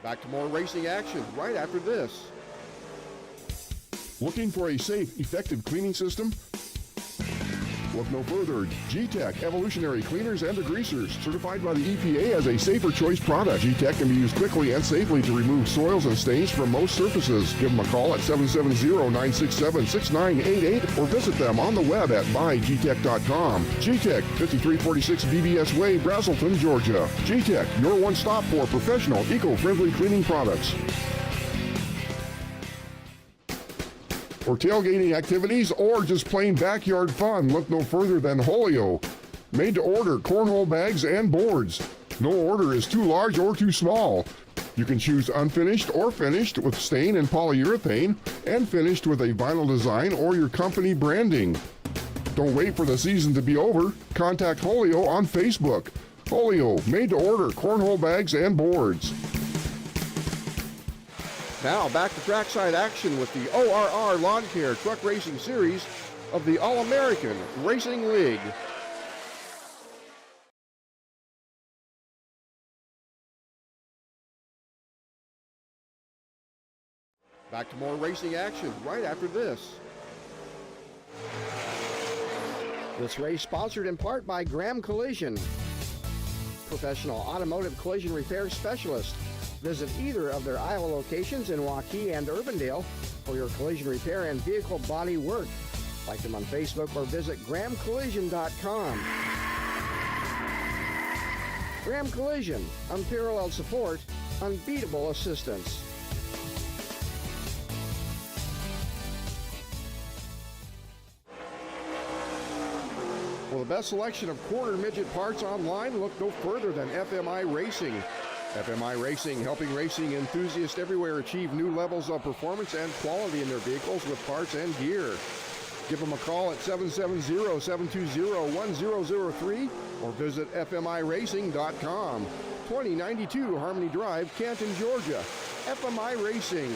Back to more racing action right after this. Looking for a safe, effective cleaning system? Look no further. G-Tech Evolutionary Cleaners and Degreasers, certified by the EPA as a safer choice product. G-Tech can be used quickly and safely to remove soils and stains from most surfaces. Give them a call at 770-967-6988 or visit them on the web at buygtech.com. G-Tech, 5346 BBS Way, Brazelton, Georgia. G-Tech, your one stop for professional, eco-friendly cleaning products. For tailgating activities or just plain backyard fun, look no further than Holio. Made to order cornhole bags and boards. No order is too large or too small. You can choose unfinished or finished with stain and polyurethane, and finished with a vinyl design or your company branding. Don't wait for the season to be over. Contact Holio on Facebook. Holio, made to order cornhole bags and boards. Now back to trackside action with the ORR Lawn Care Truck Racing Series of the All-American Racing League. Back to more racing action right after this. This race sponsored in part by Graham Collision, professional automotive collision repair specialist. Visit either of their Iowa locations in Waukee and Urbandale for your collision repair and vehicle body work. Like them on Facebook or visit grahamcollision.com. Graham Collision, unparalleled support, unbeatable assistance. For the best selection of quarter midget parts online, look no further than FMI Racing. FMI Racing, helping racing enthusiasts everywhere achieve new levels of performance and quality in their vehicles with parts and gear. Give them a call at 770-720-1003 or visit fmiracing.com. 2092 Harmony Drive, Canton, Georgia. FMI Racing.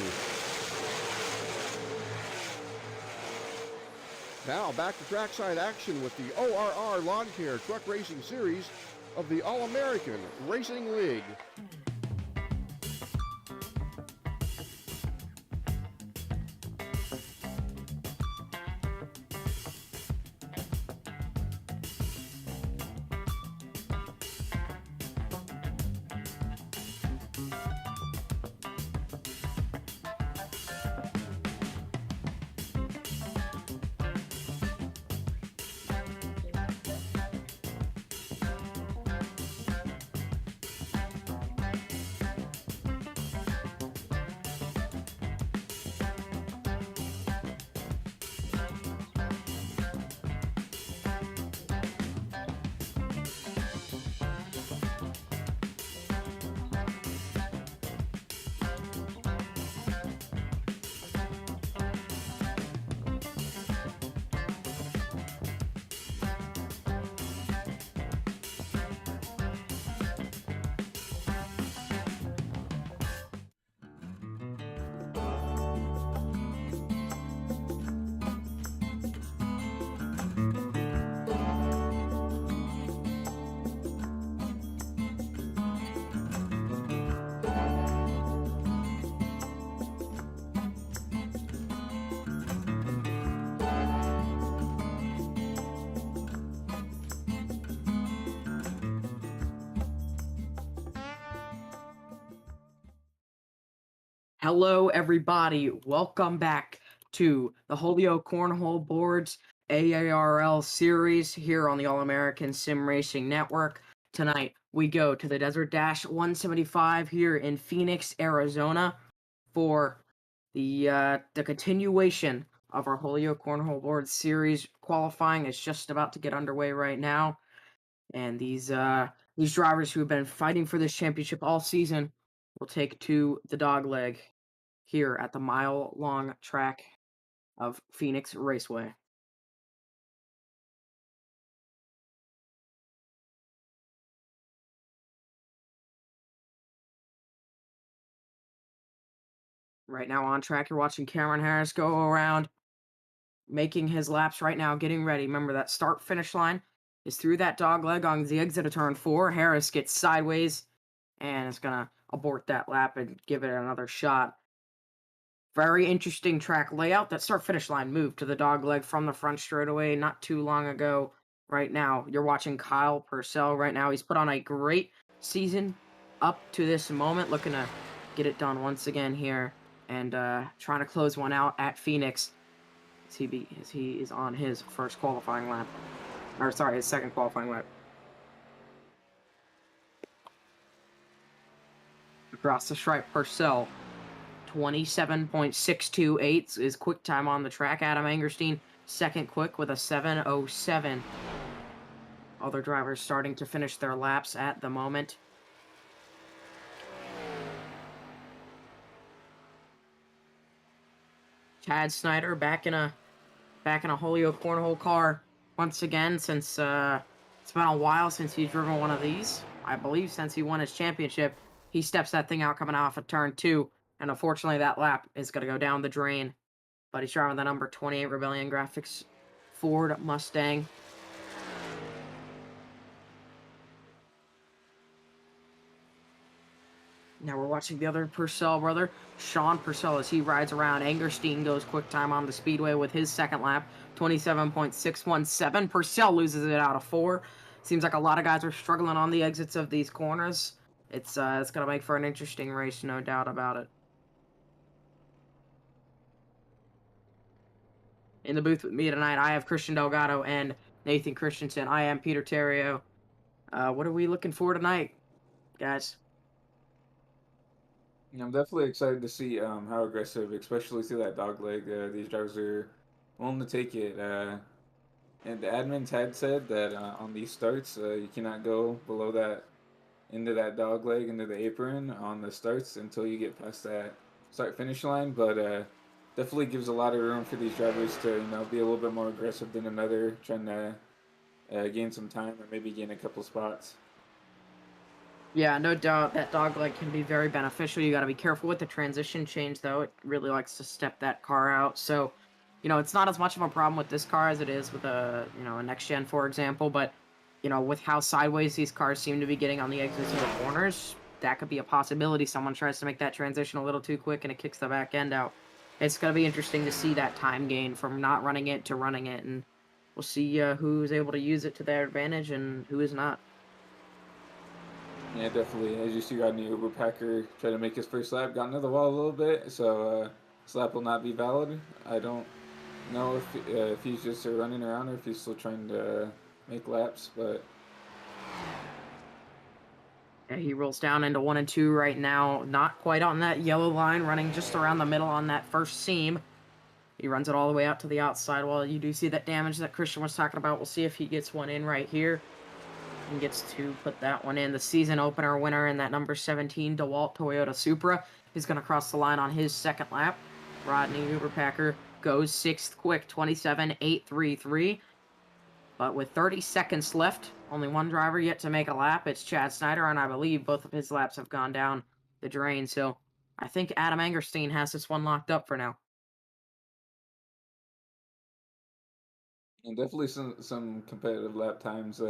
Now back to trackside action with the ORR Lawn Care Truck Racing Series of the All-American Racing League. Hello, everybody. Welcome back to the Holio Cornhole Boards AARL series here on the All-American Sim Racing Network. Tonight, we go to the Desert Dash 175 here in Phoenix, Arizona for the continuation of our Holio Cornhole Boards series. Qualifying is just about to get underway right now. And these drivers who have been fighting for this championship all season will take to the dogleg here at the mile-long track of Phoenix Raceway. Right now on track, you're watching Cameron Harris go around, making his laps right now, getting ready. Remember, that start-finish line is through that dogleg on the exit of turn 4. Harris gets sideways, and it's going to abort that lap and give it another shot. Very interesting track layout. That start-finish line moved to the dogleg from the front straightaway not too long ago. Right now, you're watching Kyle Purcell right now. He's put on a great season up to this moment, looking to get it done once again here and trying to close one out at Phoenix as he is on his first qualifying lap. Or, sorry, his second qualifying lap. Across the stripe, Purcell. 27.628 is quick time on the track. Adam Angerstein, second quick with a 7:07. Other drivers starting to finish their laps at the moment. Chad Snyder back in a Holio cornhole car once again since it's been a while since he's driven one of these. I believe since he won his championship. He steps that thing out coming off of turn 2. And unfortunately, that lap is going to go down the drain. But he's driving the number 28 Rebellion Graphics Ford Mustang. Now we're watching the other Purcell brother, Sean Purcell, as he rides around. Angerstein goes quick time on the speedway with his second lap, 27.617. Purcell loses it out of 4. Seems like a lot of guys are struggling on the exits of these corners. It's going to make for an interesting race, no doubt about it. In the booth with me tonight, I have Christian Delgado and Nathan Christensen. I am Peter Terrio. What are we looking for tonight, guys? I'm definitely excited to see how aggressive, especially through that dog leg, these drivers are willing to take it. And the admins had said that on these starts, you cannot go below that, into that dog leg, into the apron on the starts until you get past that start-finish line. But definitely gives a lot of room for these drivers to, be a little bit more aggressive than another, trying to gain some time or maybe gain a couple spots. Yeah, no doubt that dogleg can be very beneficial. You got to be careful with the transition change, though. It really likes to step that car out. So, it's not as much of a problem with this car as it is with a next gen, for example. But, with how sideways these cars seem to be getting on the exits of the corners, that could be a possibility. Someone tries to make that transition a little too quick and it kicks the back end out. It's going to be interesting to see that time gain from not running it to running it. And we'll see who's able to use it to their advantage and who is not. Yeah, definitely. As you see, Rodney Uberpacker try to make his first lap, got into the wall a little bit, so this lap will not be valid. I don't know if he's just running around or if he's still trying to make laps, but... Yeah, he rolls down into 1 and 2 right now, not quite on that yellow line, running just around the middle on that first seam. He runs it all the way out to the outside. Well, you do see that damage that Christian was talking about. We'll see if he gets one in right here. And gets to put that one in. The season opener winner in that number 17 DeWalt Toyota Supra is going to cross the line on his second lap. Rodney Uberpacker goes 6th quick, 27.833. But with 30 seconds left, only one driver yet to make a lap. It's Chad Snyder, and I believe both of his laps have gone down the drain. So I think Adam Angerstein has this one locked up for now. And definitely some competitive lap times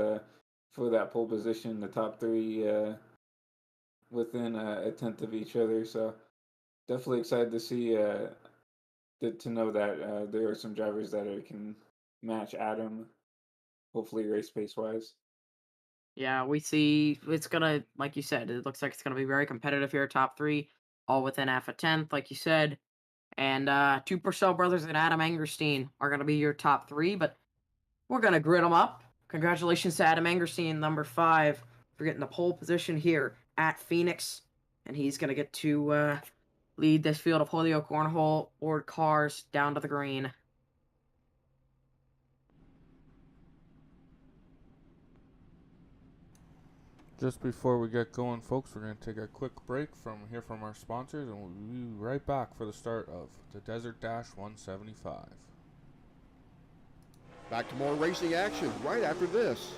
for that pole position, the top 3 within a tenth of each other. So definitely excited to see to know that there are some drivers that can match Adam, hopefully race pace wise. Yeah, we see it's gonna, like you said, it looks like it's gonna be very competitive here. Top 3, all within half a tenth, like you said. And 2 Purcell brothers and Adam Angerstein are gonna be your top 3, but we're gonna grid them up. Congratulations to Adam Angerstein, number 5, for getting the pole position here at Phoenix. And he's going to get to lead this field of Holio Cornhole board cars down to the green. Just before we get going, folks, we're going to take a quick break from our sponsors, and we'll be right back for the start of the Desert Dash 175. Back to more racing action right after this.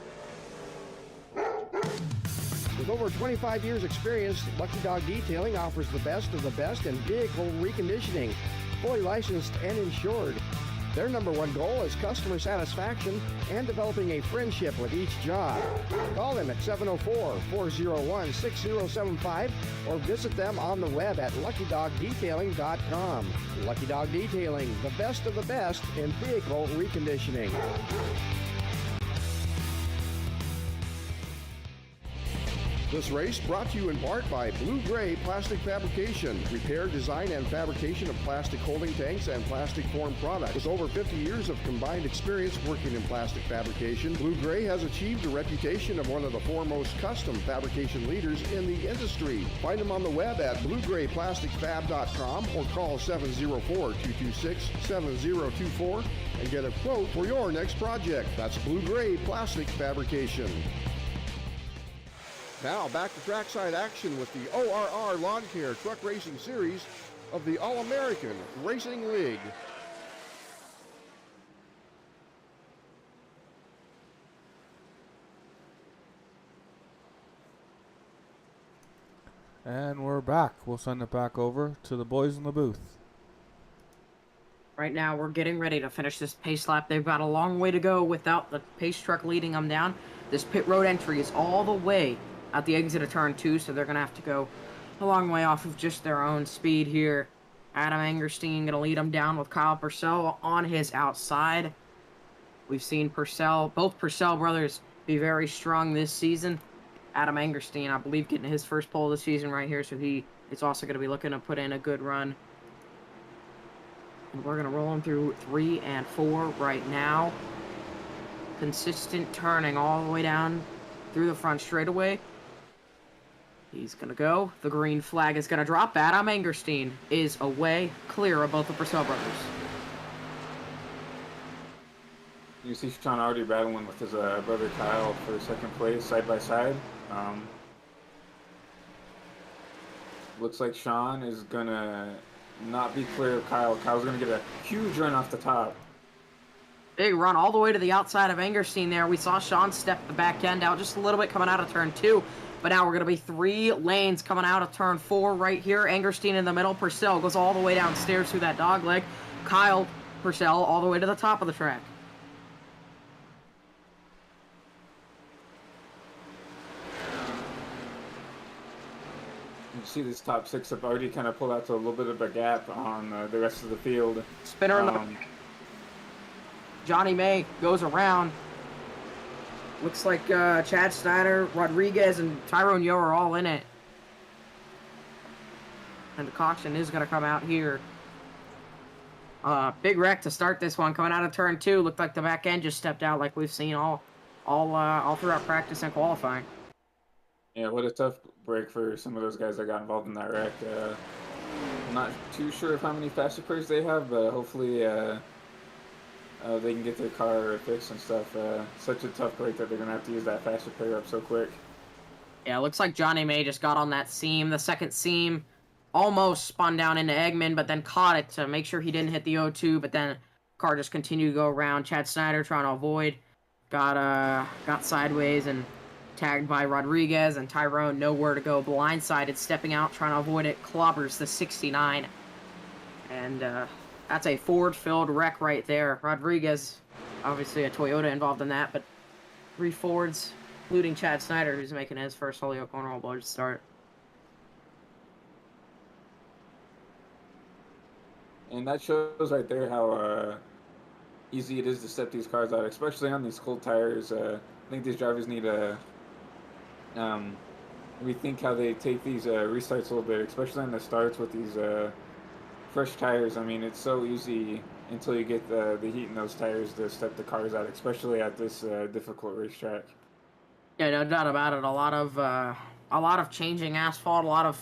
With over 25 years experience, Lucky Dog Detailing offers the best of the best in vehicle reconditioning. Fully licensed and insured. Their number one goal is customer satisfaction and developing a friendship with each job. Call them at 704-401-6075 or visit them on the web at luckydogdetailing.com. Lucky Dog Detailing, the best of the best in vehicle reconditioning. This race brought to you in part by Blue Gray Plastic Fabrication. Repair, design, and fabrication of plastic holding tanks and plastic form products. With over 50 years of combined experience working in plastic fabrication, Blue Gray has achieved a reputation of one of the foremost custom fabrication leaders in the industry. Find them on the web at bluegrayplasticfab.com or call 704-226-7024 and get a quote for your next project. That's Blue Gray Plastic Fabrication. Now back to trackside action with the ORR Lawn Care Truck Racing Series of the All-American Racing League. And we're back. We'll send it back over to the boys in the booth. Right now, we're getting ready to finish this pace lap. They've got a long way to go without the pace truck leading them down. This pit road entry is all the way at the exit of turn 2, so they're going to have to go a long way off of just their own speed here. Adam Angerstein going to lead them down with Kyle Purcell on his outside. We've seen both Purcell brothers be very strong this season. Adam Angerstein, I believe, getting his first pole of the season right here, so he is also going to be looking to put in a good run. And we're going to roll him through 3 and 4 right now. Consistent turning all the way down through the front straightaway. He's going to go. The green flag is going to drop. Adam Angerstein is away, clear of both the Purcell brothers. You see Sean already battling with his brother Kyle for second place, side by side. Looks like Sean is going to not be clear of Kyle. Kyle's going to get a huge run off the top. Big run all the way to the outside of Angerstein there. We saw Sean step the back end out just a little bit coming out of turn 2. But now we're going to be 3 lanes coming out of turn 4 right here. Angerstein in the middle. Purcell goes all the way downstairs through that dog leg. Kyle Purcell all the way to the top of the track. You see this top 6 have already kind of pulled out to a little bit of a gap on the rest of the field. Spinner in the... Johnny May goes around. Looks like Chad Snyder, Rodriguez, and Tyrone Yo are all in it. And the caution is going to come out here. Big wreck to start this one. Coming out of turn 2. Looked like the back end just stepped out like we've seen all throughout practice and qualifying. Yeah, what a tough break for some of those guys that got involved in that wreck. I'm not too sure of how many fast repairs they have, but hopefully they can get their car fixed and stuff. Such a tough break that they're going to have to use that fast repair up so quick. Yeah, it looks like Johnny May just got on that seam. The second seam almost spun down into Eggman, but then caught it to make sure he didn't hit the O2, but then car just continued to go around. Chad Snyder trying to avoid. Got sideways and tagged by Rodriguez, and Tyrone nowhere to go. Blindsided, stepping out, trying to avoid it. Clobbers the 69. And that's a Ford-filled wreck right there. Rodriguez, obviously a Toyota involved in that, but 3 Fords, including Chad Snyder, who's making his first Holio Cornhole Board start. And that shows right there how easy it is to step these cars out, especially on these cold tires. I think these drivers need to rethink how they take these restarts a little bit, especially on the starts with these fresh tires. I mean, it's so easy until you get the heat in those tires to step the cars out, especially at this difficult racetrack. Yeah, no doubt about it. A lot of changing asphalt, a lot of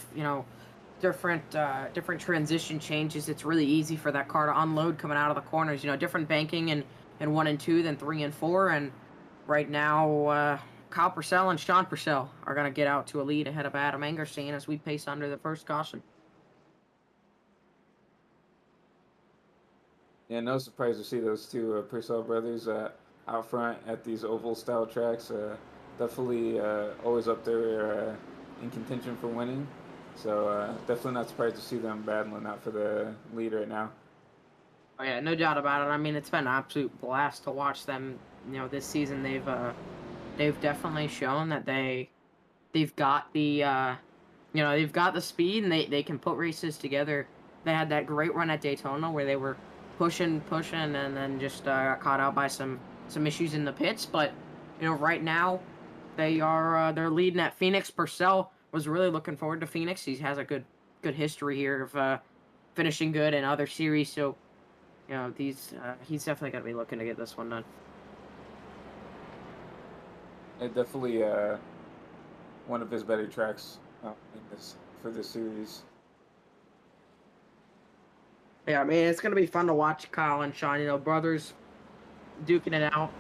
different transition changes. It's really easy for that car to unload coming out of the corners. Different banking in 1 and 2 than 3 and 4. And right now, Kyle Purcell and Sean Purcell are going to get out to a lead ahead of Adam Angerstein as we pace under the first caution. Yeah, no surprise to see those two Purcell brothers out front at these oval-style tracks. Definitely always up there in contention for winning. So definitely not surprised to see them battling out for the lead right now. Oh yeah, no doubt about it. I mean, it's been an absolute blast to watch them. This season they've definitely shown that they've got they've got the speed and they can put races together. They had that great run at Daytona where they were pushing, and then just got caught out by some issues in the pits. But right now they're leading at Phoenix. Purcell was really looking forward to Phoenix. He has a good history here of finishing good in other series. So he's definitely gonna be looking to get this one done. It definitely one of his better tracks in this for this series. Yeah, I mean it's gonna be fun to watch Kyle and Sean, brothers duking it out.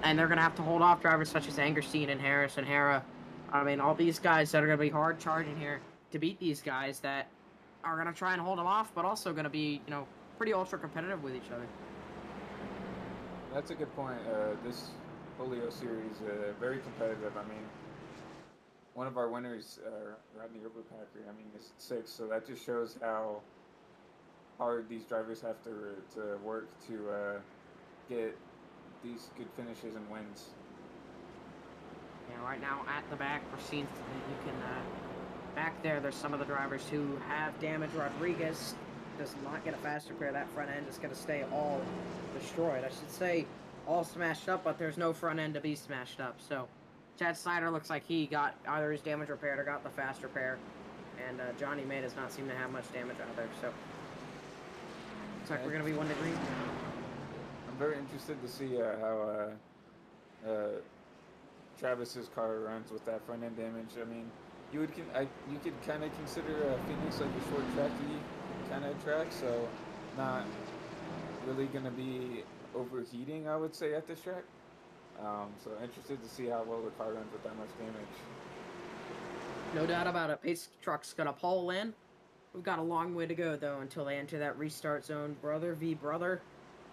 And they're gonna have to hold off drivers such as Angerstein and Harris and Hara. I mean, all these guys that are gonna be hard charging here to beat these guys that are gonna try and hold them off, but also gonna be pretty ultra competitive with each other. That's a good point. This Holio series very competitive. I mean, one of our winners, Rodney Overpacker, I mean, is 6, so that just shows how hard these drivers have to work to get these good finishes and wins. Yeah, right now at the back, we're seeing you can back there's some of the drivers who have damaged. Rodriguez does not get a faster pair. That front end is going to stay all destroyed. I should say all smashed up, but there's no front end to be smashed up. So Chad Snyder looks like he got either his damage repaired or got the faster pair. And Johnny May does not seem to have much damage out there. So looks like we're going to be 1 degree. I'm very interested to see how Travis's car runs with that front end damage. I mean, you could kind of consider Phoenix like a short tracky kind of track, so not really going to be overheating, I would say, at this track. So interested to see how well the car runs with that much damage. No doubt about it. Pace truck's going to pull in. We've got a long way to go, though, until they enter that restart zone. Brother v. brother.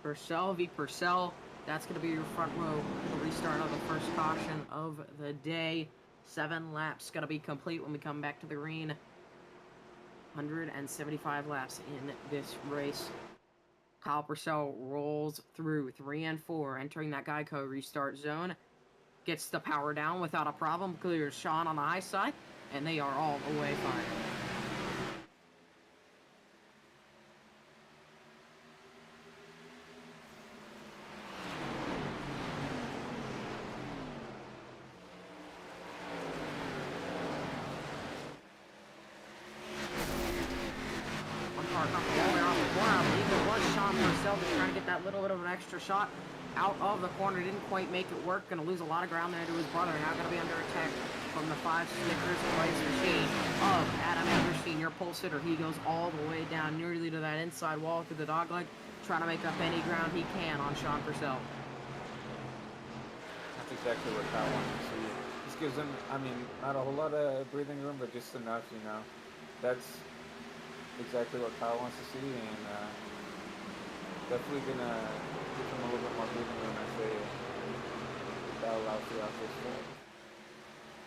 Purcell v. Purcell. That's going to be your front row for the restart of the first caution of the day. 7 laps going to be complete when we come back to the green. 175 laps in this race. Kyle Purcell rolls through 3 and 4, entering that Geico restart zone. Gets the power down without a problem. Clears Sean on the high side, and they are all the way fine. Trying to get that little bit of an extra shot out of the corner. Didn't quite make it work. Going to lose a lot of ground there to his brother. Now going to be under attack from the 5 Snickers place machine of Adam Anderstein, your pole sitter. He goes all the way down nearly to that inside wall through the dogleg, trying to make up any ground he can on Sean Purcell. That's exactly what Kyle wanted to see. This gives him, I mean, not a whole lot of breathing room, but just enough, That's exactly what Kyle wants to see, and definitely gonna give him a little bit more breathing room as they battle out throughout this track.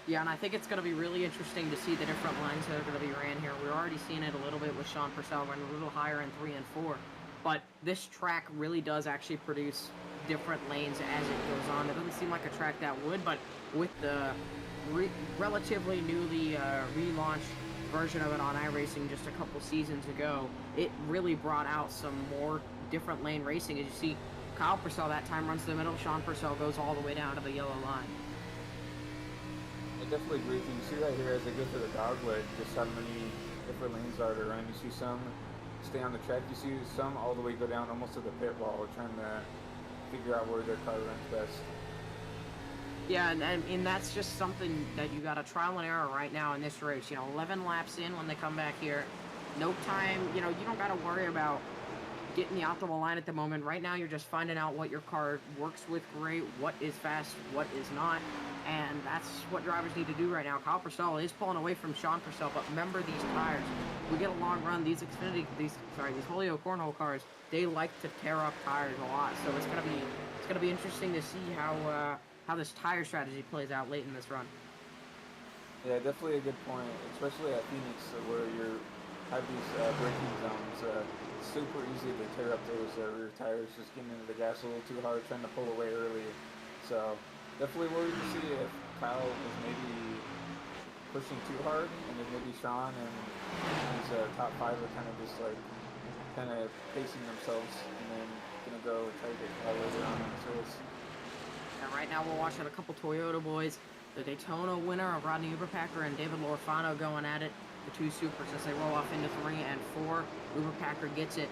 Yeah, and I think it's going to be really interesting to see the different lines that are going to be ran here. We're already seeing it a little bit with Sean Purcell running a little higher in 3 and 4, but this track really does actually produce different lanes as it goes on. It doesn't seem like a track that would, but with the relatively newly relaunched version of it on iRacing just a couple seasons ago, it really brought out some more different lane racing. As you see, Kyle Purcell that time runs to the middle, Sean Purcell goes all the way down to the yellow line. I definitely agree with you. You see right here as they go through the dogleg just how many different lanes are to run. You see some stay on the track, you see some all the way go down almost to the pit wall trying to figure out where their car runs best. Yeah, and that's just something that you got a trial and error right now in this race. 11 laps in when they come back here. No time, you don't got to worry about getting the optimal line at the moment. Right now, you're just finding out what your car works with great, what is fast, what is not, and that's what drivers need to do right now. Kyle Purcell is pulling away from Sean Purcell, but remember these tires. We get a long run. These these Holio cornhole cars, they like to tear up tires a lot. So it's gonna be interesting to see how this tire strategy plays out late in this run. Yeah, definitely a good point, especially at Phoenix where you have these braking zones. it's super easy to tear up those rear tires, just getting into the gas a little too hard, trying to pull away early. So definitely worried to see if Kyle is maybe pushing too hard, and then maybe Sean and his top five are kind of just like kind of pacing themselves, and then gonna go try to get Kyle later on in this race. And right now we're watching a couple Toyota boys. The Daytona winner of Rodney Uberpacker and David Lorfano going at it. The two supers as they roll off into 3 and 4. Uberpacker gets it,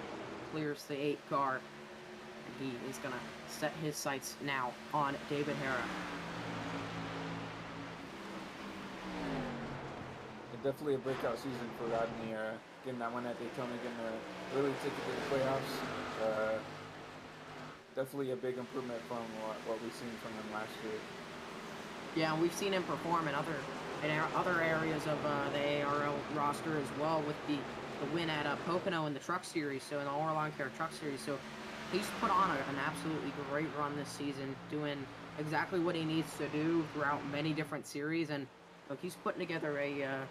clears the 8 car. And he is going to set his sights now on David Hera. Definitely a breakout season for Rodney. Getting that one at Daytona, getting to really take it to the playoffs. Definitely a big improvement from what we've seen from him last year. Yeah, and we've seen him perform in other areas of the ARL roster as well, with the win at Pocono in the Truck Series, so in the All Lawn Care Truck Series. So he's put on an absolutely great run this season, doing exactly what he needs to do throughout many different series, and look, he's putting together a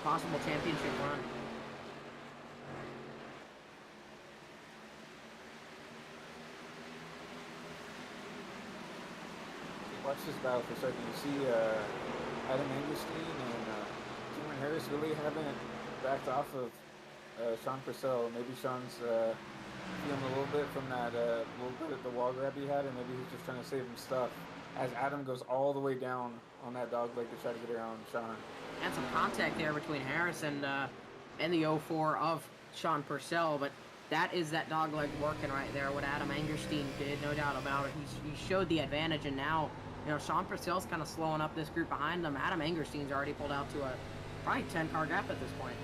possible championship run. Watch this battle for a second. You see Adam Angerstein and Cameron Harris really haven't backed off of Sean Purcell. Maybe Sean's feeling a little bit from that little bit of the wall grab he had, and maybe he's just trying to save him stuff. As Adam goes all the way down on that dog leg to try to get around Sean. And some contact there between Harris and the 04 of Sean Purcell, but that is that dog leg working right there, what Adam Angerstein did, no doubt about it. He showed the advantage, and now, you know, Sean Purcell's kind of slowing up this group behind them. Adam Angerstein's already pulled out to a probably 10-car gap at this point.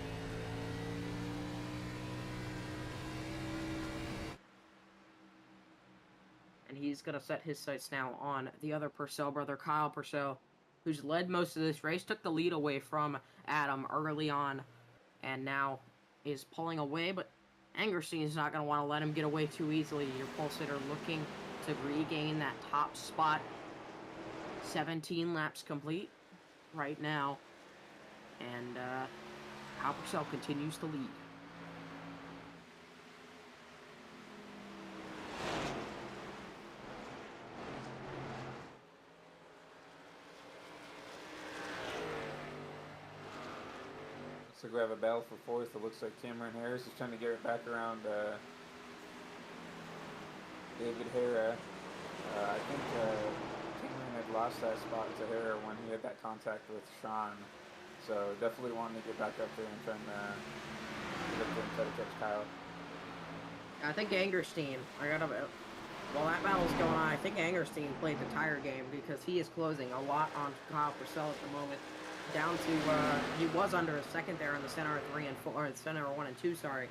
And he's going to set his sights now on the other Purcell brother, Kyle Purcell, who's led most of this race, took the lead away from Adam early on, and now is pulling away, but Angerstein's not going to want to let him get away too easily. Your pole sitter looking to regain that top spot. 17 laps complete right now, and Kyle Purcell continues to lead. So we have a battle for fourth. It looks like Cameron Harris is trying to get it back around David Hera. I think Cameron had lost that spot to Hera when he had that contact with Sean. So definitely wanting to get back up there and trying to get up there and try to catch Kyle. I think Angerstein, while that battle's going on, I think Angerstein played the tire game because he is closing a lot on Kyle Purcell at the moment. Down to, he was under a second there in the center of 3 and 4, or the center of 1 and 2, sorry.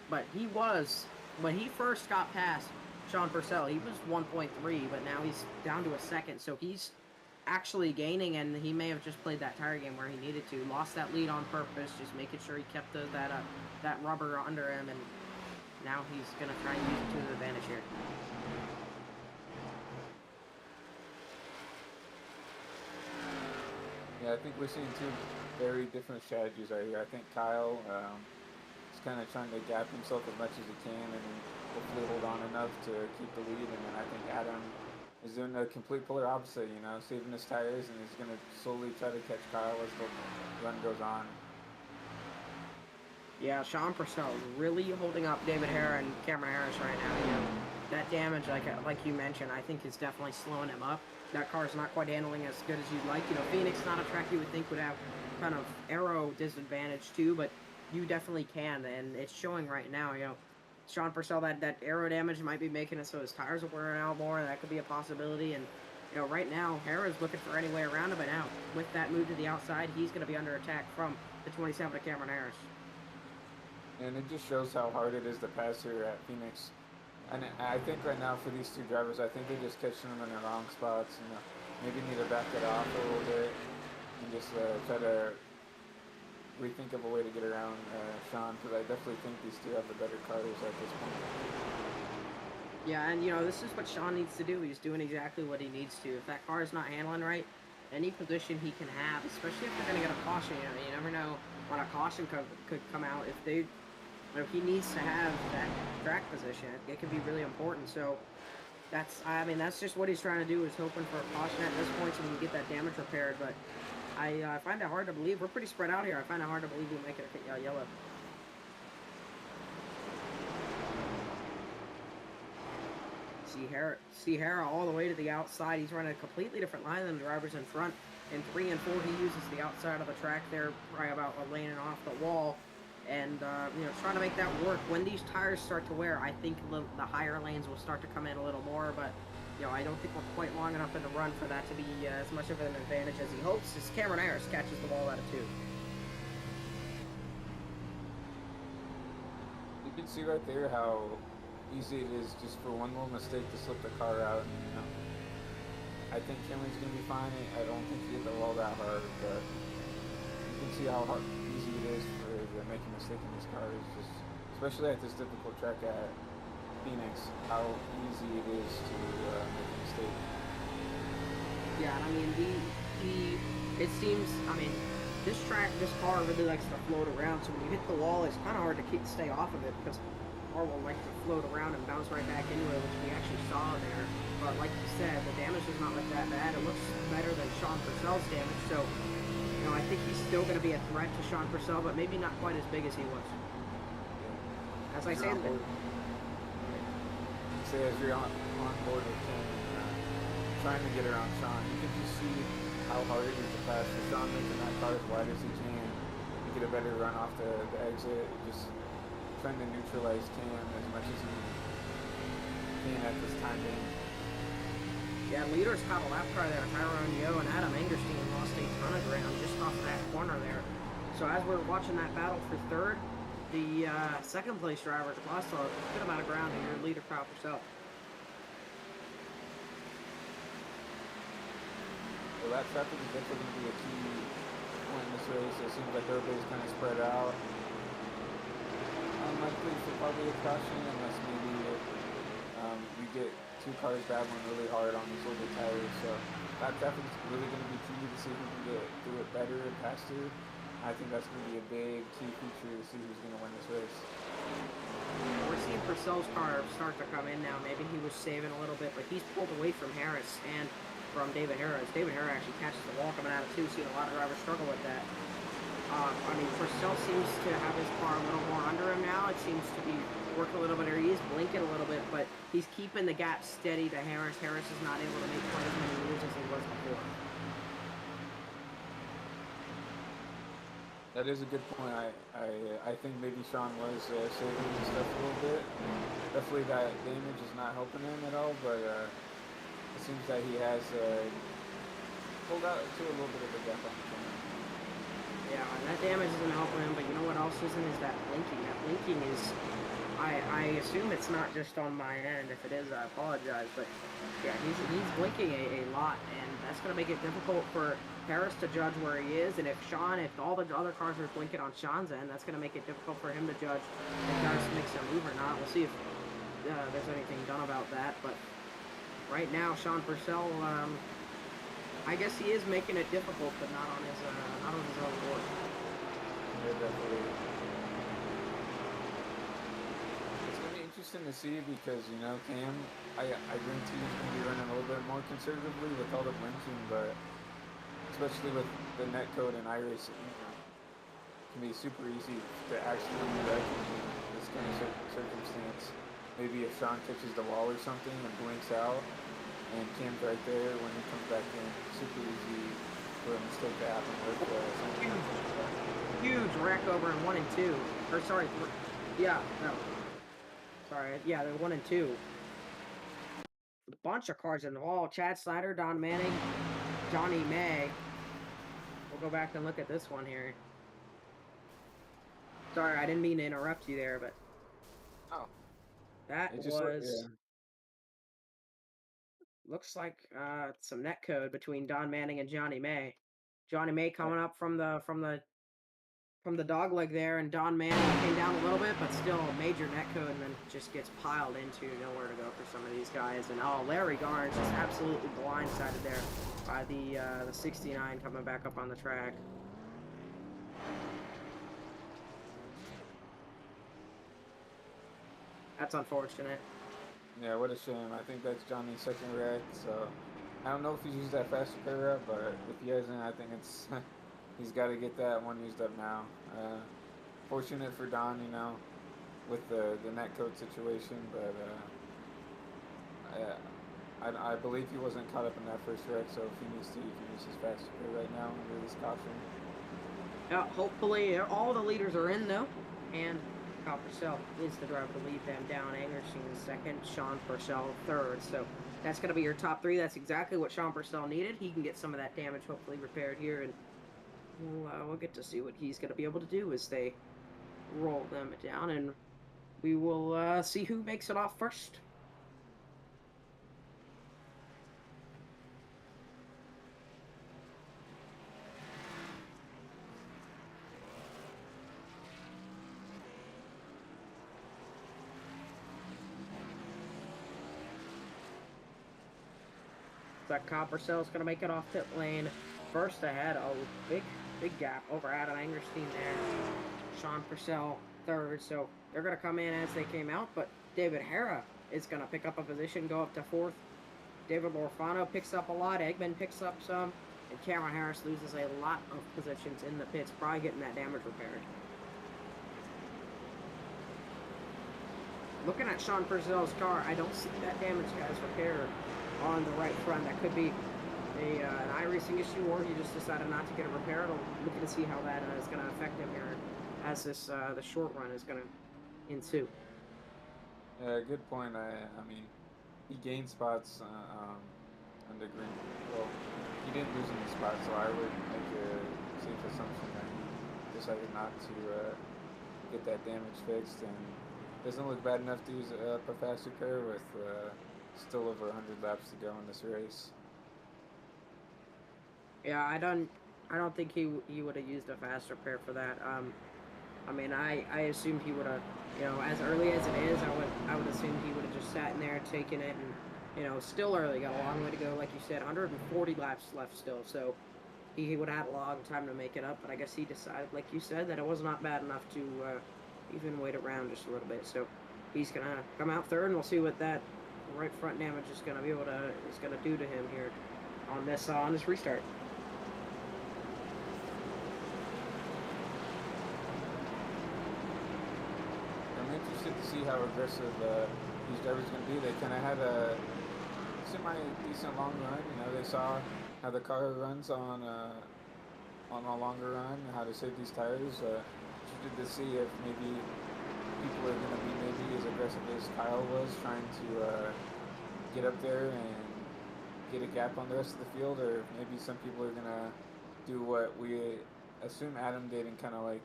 But he was, when he first got past Sean Purcell, he was 1.3, but now he's down to a second. So he's actually gaining, and he may have just played that tire game where he needed to. Lost that lead on purpose, just making sure he kept that rubber under him, and now he's going to try and use it to his advantage here. Yeah, I think we're seeing two very different strategies right here. I think Kyle is kind of trying to gap himself as much as he can and hopefully hold on enough to keep the lead. And then I think Adam is doing the complete polar opposite, you know, saving his tires, and he's going to slowly try to catch Kyle as the run goes on. Yeah, Sean Purcell really holding up David Hera and Cameron Harris right now. You know, that damage, like you mentioned, I think is definitely slowing him up. That car's not quite handling as good as you'd like. You know, Phoenix, not a track you would think would have kind of aero disadvantage too, but you definitely can, and it's showing right now. You know, Sean Purcell, that aero damage might be making it so his tires are wearing out more. That could be a possibility, and you know, right now, Hera's looking for any way around it, but now, with that move to the outside, he's going to be under attack from the 27 of Cameron Harris. And it just shows how hard it is to pass here at Phoenix. And I think right now for these two drivers, I think they're just catching them in the wrong spots. You know, maybe need to back it off a little bit and just try to rethink of a way to get around Sean, because I definitely think these two have the better cars at this point. Yeah, and you know, this is what Sean needs to do. He's doing exactly what he needs to. If that car is not handling right, any position he can have, especially if they're going to get a caution, you know, you never know when a caution could come out. If they he needs to have that track position. It can be really important. So I mean, that's just what he's trying to do, is hoping for a caution at this point so we can get that damage repaired. But I find it hard to believe. We're pretty spread out here. I find it hard to believe we make it a yellow. Sierra all the way to the outside. He's running a completely different line than the drivers in front. In 3 and 4, he uses the outside of the track there, probably about a lane and off the wall. And, you know, trying to make that work. When these tires start to wear, I think the higher lanes will start to come in a little more. But, you know, I don't think we're quite long enough in the run for that to be as much of an advantage as he hopes, as Cameron Harris catches the ball out of 2. You can see right there how easy it is just for one little mistake to slip the car out. And, you know, I think Cameron's going to be fine. I don't think he hit the wall that hard, but you can see how easy it is for to make a mistake in this car. It's just, especially at this difficult track at Phoenix, how easy it is to make a mistake. Yeah, and I mean, it seems, I mean, this car really likes to float around, so when you hit the wall, it's kind of hard to stay off of it, because the car will like to float around and bounce right back into it, which we actually saw there. But like you said, the damage does not look that bad. It looks better than Sean Purcell's damage, so, you know, I think he's still going to be a threat to Sean Purcell, but maybe not quite as big as he was. As I say, as you're on board with him, trying to get around Sean, you can just see how hard it is to pass. For Sean making that car as wide as he can, you get a better run off the exit, just trying to neutralize Cam as much as he can at this time being. Yeah, leaders caught a lap car there. Tyrone Yo and Adam Angerstein lost a ton of ground just off of that corner there. So as we're watching that battle for third, the second place driver lost a good amount of ground to your leader, Kyle Purcell. Well, that traffic is definitely going to be a key point in this race. It seems like everybody's kind of spread out. Unlikely for probably a caution unless maybe we get two cars battling really hard on these older tires. So that traffic is really going to be key to see who can do it better and faster. I think that's going to be a big key feature to see who's going to win this race. We're seeing Purcell's car start to come in now. Maybe he was saving a little bit, but he's pulled away from Harris and from David Harris. David Harris actually catches the wall coming out of 2, seeing a lot of drivers struggle with that. I mean, Purcell seems to have his car a little more under him now. It seems to be working a little bit, or he is blinking a little bit, but he's keeping the gap steady to Harris. Harris is not able to make quite as many moves as he was before. That is a good point. I think maybe Sean was saving his stuff a little bit. Definitely that damage is not helping him at all, but it seems that he has pulled out to a little bit of a gap on the corner. Yeah, that damage isn't helping him, but you know what else isn't, is that blinking. That blinking is, I assume it's not just on my end. If it is, I apologize, but yeah, he's blinking a lot, and that's going to make it difficult for Harris to judge where he is, and if all the other cars are blinking on Sean's end, that's going to make it difficult for him to judge if Harris makes a move or not. We'll see if there's anything done about that, but right now, Sean Purcell, I guess he is making it difficult, but not on his own board. Yeah, definitely. It's going to be interesting to see because, you know, Cam, I guarantee he's going to be running a little bit more conservatively with all the blinking, but especially with the netcode and iRacing, it can be super easy to accidentally wreck in this kind of circumstance. Maybe if Sean catches the wall or something and blinks out, and Cam's right there when he comes back in, super easy for a mistake to happen with Huge wreck over in 1 and 2. Or sorry, yeah, no. Sorry, yeah, they're 1 and 2. A bunch of cars involved. Chad Snyder, Don Manning, Johnny May. We'll go back and look at this one here. Sorry, I didn't mean to interrupt you there, but that was... Looks like some netcode between Don Manning and Johnny May. Johnny May coming up from the dogleg there, and Don Manning came down a little bit, but still a major netcode, and then just gets piled into nowhere to go for some of these guys. And Larry Garnes just absolutely blindsided there by the 69 coming back up on the track. That's unfortunate. Yeah, what a shame. I think that's Johnny's second wreck, so I don't know if he's used that faster pair up, but if he hasn't, I think it's he's got to get that one used up now. Fortunate for Don, you know, with the net code situation, but I believe he wasn't caught up in that first wreck, so if he needs to, he can use his faster pair right now under this caution. Yeah, hopefully all the leaders are in though, and Kyle Purcell is the driver to lead them down. Angerstein second, Sean Purcell third. So that's going to be your top three. That's exactly what Sean Purcell needed. He can get some of that damage hopefully repaired here, and we'll get to see what he's going to be able to do as they roll them down, and we will see who makes it off first. That Coppercell's going to make it off pit lane first ahead. Oh, big gap over Adam Angerstein there. Sean Purcell third, so they're going to come in as they came out, but David Hara is going to pick up a position, go up to fourth. David Lorfano picks up a lot, Eggman picks up some, and Cameron Harris loses a lot of positions in the pits, probably getting that damage repaired. Looking at Sean Purcell's car, I don't see that damage, guys, repaired on the right front. That could be an iRacing issue, or he just decided not to get it repaired. I'm looking to see how that is going to affect him here as this the short run is going to ensue. Yeah, good point. I mean, he gained spots under green. Well, he didn't lose any spots, so I would make a safe assumption that he decided not to get that damage fixed, and doesn't look bad enough to use a faster pair with still over 100 laps to go in this race. Yeah, I don't think he would have used a faster pair for that. I mean, I assumed he would have, you know, as early as it is, I would assume he would have just sat in there, taken it, and, you know, still early, got a long way to go, like you said, 140 laps left still, so he would have had a long time to make it up, but I guess he decided, like you said, that it was not bad enough to even wait around just a little bit, so he's gonna come out third, and we'll see what that right front damage is gonna do to him here on this restart. I'm interested to see how aggressive these drivers are going to be. They kind of had a semi-decent long run. You know, they saw how the car runs on a longer run, how to save these tires. Interested to see if maybe people are going to be maybe as aggressive as Kyle was, trying to get up there and get a gap on the rest of the field, or maybe some people are going to do what we assume Adam did and kind of like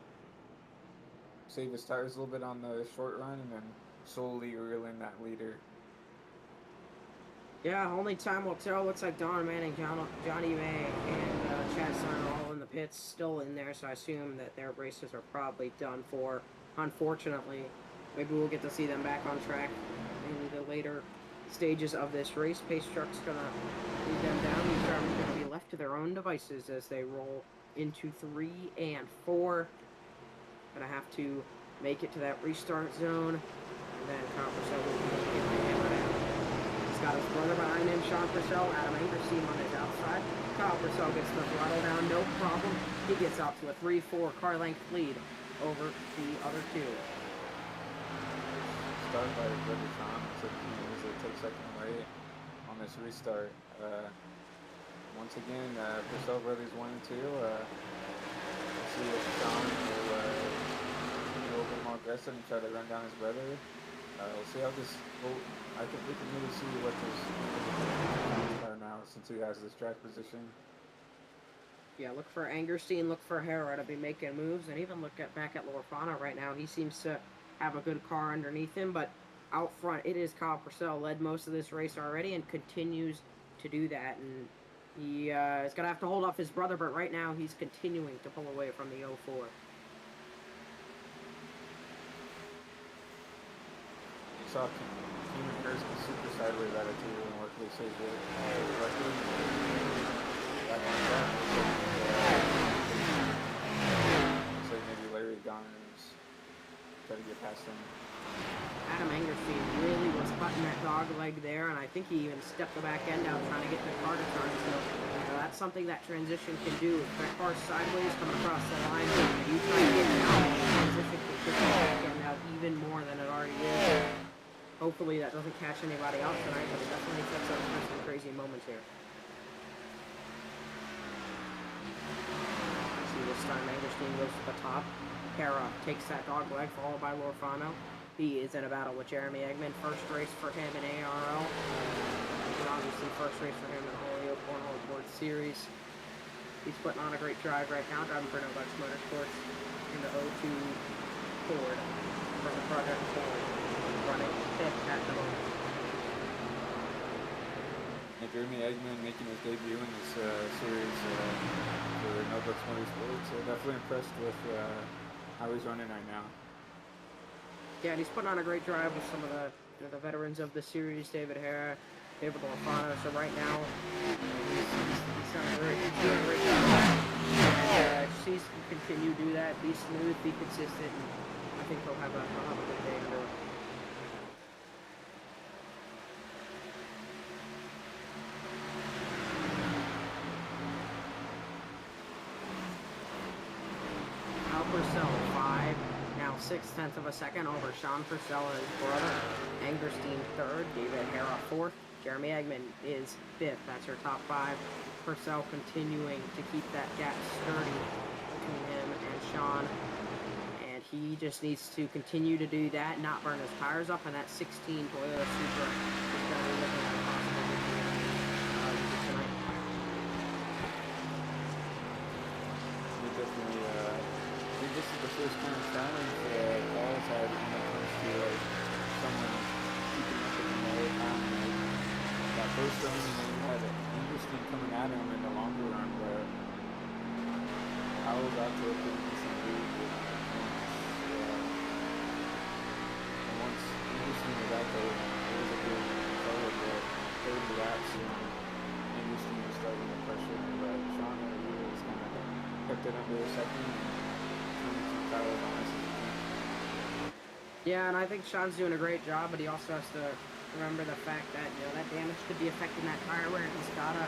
save his tires a little bit on the short run and then slowly reel in that leader. Yeah, only time will tell. Looks like Don Manning, Johnny May, and Chad Stein are all in the pits, still in there, so I assume that their races are probably done for. Unfortunately, maybe we'll get to see them back on track in the later stages of this race. Pace Truck's going to lead them down. These drivers are going to be left to their own devices as they roll into 3 and 4. Going to have to make it to that restart zone, and then Kyle Purcell will be getting the hammer down. He's got his brother behind him, Sean Purcell, Adam Angerstein on his outside. Kyle Purcell gets the throttle down, no problem. He gets out to a 3-4 car length lead over the other two. Start by brother Sean, so he takes second away on this restart. Once again, Purcell brothers 1 and 2. Let's see if Sean will be a little bit more aggressive and try to run down his brother. We'll see how this. Well, I think we can really see what this are now since he has this track position. Yeah, look for Angerstein, look for Hara to be making moves, and even back at Lorfano right now. He seems to have a good car underneath him, but out front, it is Kyle Purcell, led most of this race already and continues to do that. And he is going to have to hold off his brother, but right now he's continuing to pull away from the 04. You saw Keenan Kurski's super sideways attitude and luckily saved it. Looks like maybe Larry Donners try to get past him. Adam Angerstein really was cutting that dog leg there, and I think he even stepped the back end out trying to get the car to turn. So that's something that transition can do. If that car's sideways coming across the line, you try to get out, transition can push the back end out even more than it already is. Hopefully that doesn't catch anybody out tonight, but it definitely sets up for some crazy moments here. See, this time Angerstein goes to the top. Hera takes that dog leg, followed by Lorfano. He is in a battle with Jeremy Eggman. First race for him in ARL. And obviously first race for him in Holio Cornhole Board Series. He's putting on a great drive right now, driving for Novex Motorsports in the 02 Ford from the Project Ford, running fifth at the moment. And Jeremy Eggman making his debut in this series for Novex Motorsports. So definitely impressed with how he's running right now. Yeah, and he's putting on a great drive with some of the veterans of the series, David Hara, David Lorfano. So right now, he's done a great job. And he's continue to do that, be smooth, be consistent, and I think he'll have a good day under it. Al Purcell, 6/10 of a second over Sean Purcell and his brother. Angerstein third, David Hara fourth. Jeremy Eggman is fifth. That's your top five. Purcell continuing to keep that gap sturdy between him and Sean. And he just needs to continue to do that, not burn his tires up, and that 16 Toyota Supra is going to be looking at a possible victory tonight. Definitely, I think this is the first kind of challenge Paul's had when it comes to someone keeping up with him all the time. That first run, you had Angerstein coming at him in the longer run, but Powell's out to a pretty decent lead. And once Angerstein was out there, it was a good solid 30 laps, and Angerstein was starting to pressure him, but Sean was kind of kept it under a second. Yeah, and I think Sean's doing a great job, but he also has to remember the fact that, that damage could be affecting that tire wear, and he's got to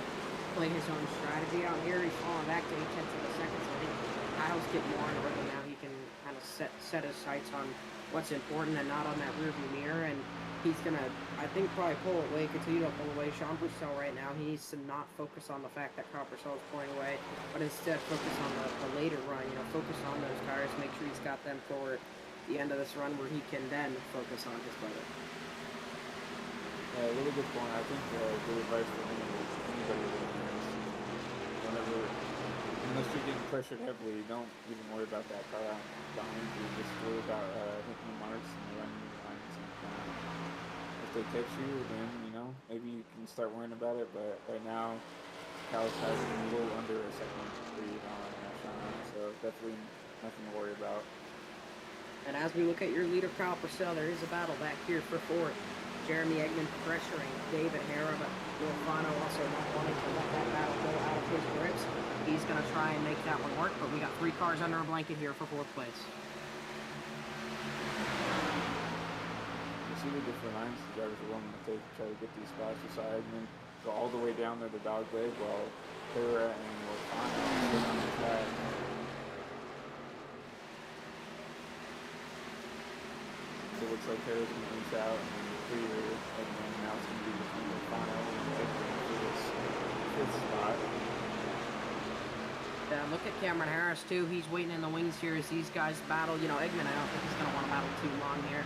play his own strategy out here. He's falling back to 8/10 of a second, so I think Kyle's getting more in the rhythm now. He can kind of set his sights on what's important and not on that rearview mirror, and he's going to, I think, probably pull away, continue to pull away Sean Purcell right now. He needs to not focus on the fact that Kyle Purcell is pulling away, but instead focus on the later run, focus on those tires, make sure he's got them for the end of this run where he can then focus on his brother. Yeah, really good point. I think good advice for anybody whenever, unless you're getting pressured heavily, don't even worry about that car out behind you. Just worry about hitting the marks and running your lines. And, if they catch you, then, maybe you can start worrying about it. But right now, Kyle's has a little under a second lead on Sean, so definitely nothing to worry about. And as we look at your leader, Kyle Purcell, there is a battle back here for fourth. Jeremy Eggman pressuring David Hara, but Lorfano also not wanting to let that battle go out of his grips. He's going to try and make that one work, but we got 3 cars under a blanket here for fourth place. You see the different lines the drivers are willing to take to try to get these spots aside, and then go all the way down to the dog leg while Hara and Lorfano sit on the track. So it looks like Hara's going to reach out and clear, and then now it's going to be between Lorfano and Eggman for this fifth spot. Yeah, look at Cameron Harris, too. He's waiting in the wings here as these guys battle. Eggman, I don't think he's going to want to battle too long here.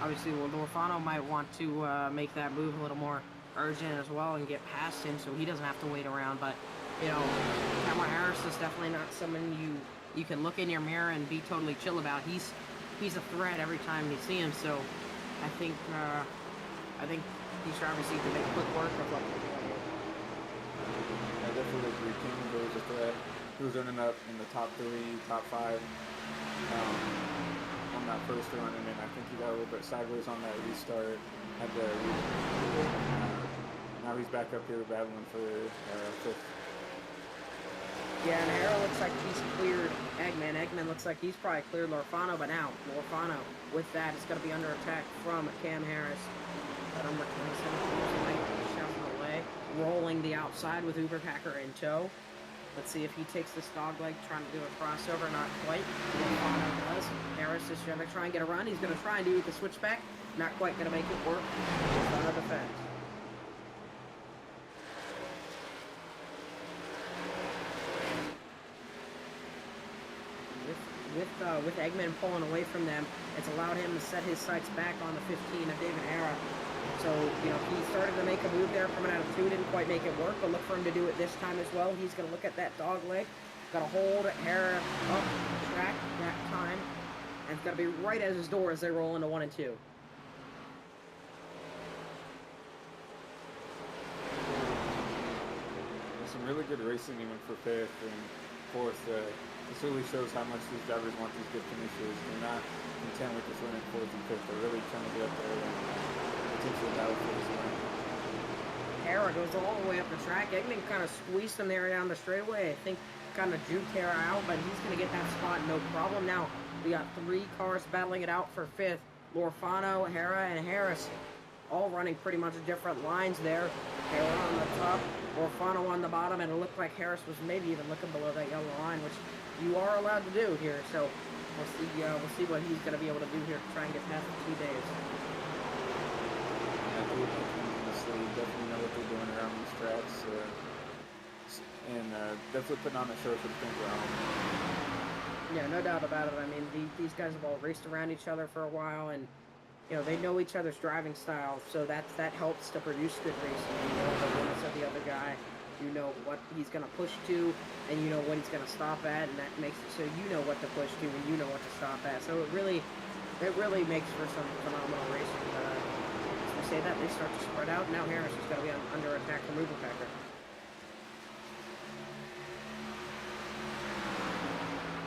Obviously, Lorfano might want to make that move a little more urgent as well and get past him so he doesn't have to wait around. But, Cameron Harris is definitely not someone you can look in your mirror and be totally chill about. He's a threat every time you see him, so I think these drivers need to make quick work of what they're doing here. I definitely agree. Cameron was a threat. He was running up in the top 3, top 5 on that first run, and then I think he got a little bit sideways on that restart. Now he's back up here battling for fifth. Yeah, and Hera looks like he's cleared Eggman. Eggman looks like he's probably cleared Lorfano, but now Lorfano, with that, is going to be under attack from Cam Harris. Number 27, might be shoving away, rolling the outside with Uberpacker in tow. Let's see if he takes this dog leg, trying to do a crossover, not quite. Lorfano does. Harris is going to try and get a run. He's going to try and do the switchback. Not quite going to make it work. Just on the defense. With Eggman pulling away from them, it's allowed him to set his sights back on the 15 of David Hera. So, you know, he started to make a move there coming out of 2, didn't quite make it work, but look for him to do it this time as well. He's going to look at that dog leg, got to hold Hera up track that time, and it's got to be right at his door as they roll into 1 and 2. Some really good racing even for 5th and 4th. This really shows how much these drivers want these good finishes. They're not content with just winning 4th and 5th. They're really trying to get up there and potentially battle for this win. Hera goes all the way up the track. Eggman kind of squeezed him there down the straightaway. I think kind of juked Hera out, but he's going to get that spot no problem. Now, we got 3 cars battling it out for 5th. Lorfano, Hera, and Harris all running pretty much different lines there. Hera on the top, Lorfano on the bottom, and it looked like Harris was maybe even looking below that yellow line, which you are allowed to do here. So we'll see what he's going to be able to do here to try and get past the 2 days. Yeah, people in this league definitely know what they're doing around these tracks, and definitely putting on a show for the fans at home. Yeah, no doubt about it. I mean, these guys have all raced around each other for a while, and you know, they know each other's driving styles, so that helps to produce good racing. You know the limits of the other guy, you know what he's going to push to, and you know what he's going to stop at, and that makes it so you know what to push to and you know what to stop at. So it really makes for some phenomenal racing. As we say that, they start to spread out. Now Harris is going to be under attack from Uberpacker.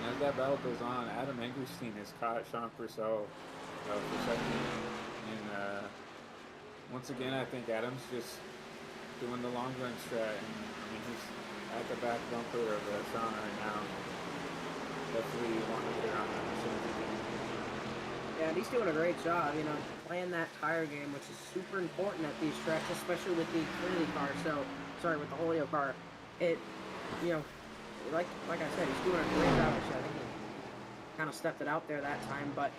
As that battle goes on, Adam Engerstein has caught Sean Purcell for second, and once again, I think Adam's just doing the long run strat, and I mean he's at the back bumper of Sean right now. Definitely wanting to get around that machine again. Yeah, and he's doing a great job, you know, playing that tire game, which is super important at these tracks, especially with the Trinity car. With the Holio car. It, you know, like I said, he's doing a great job. I think he kind of stepped it out there that time, but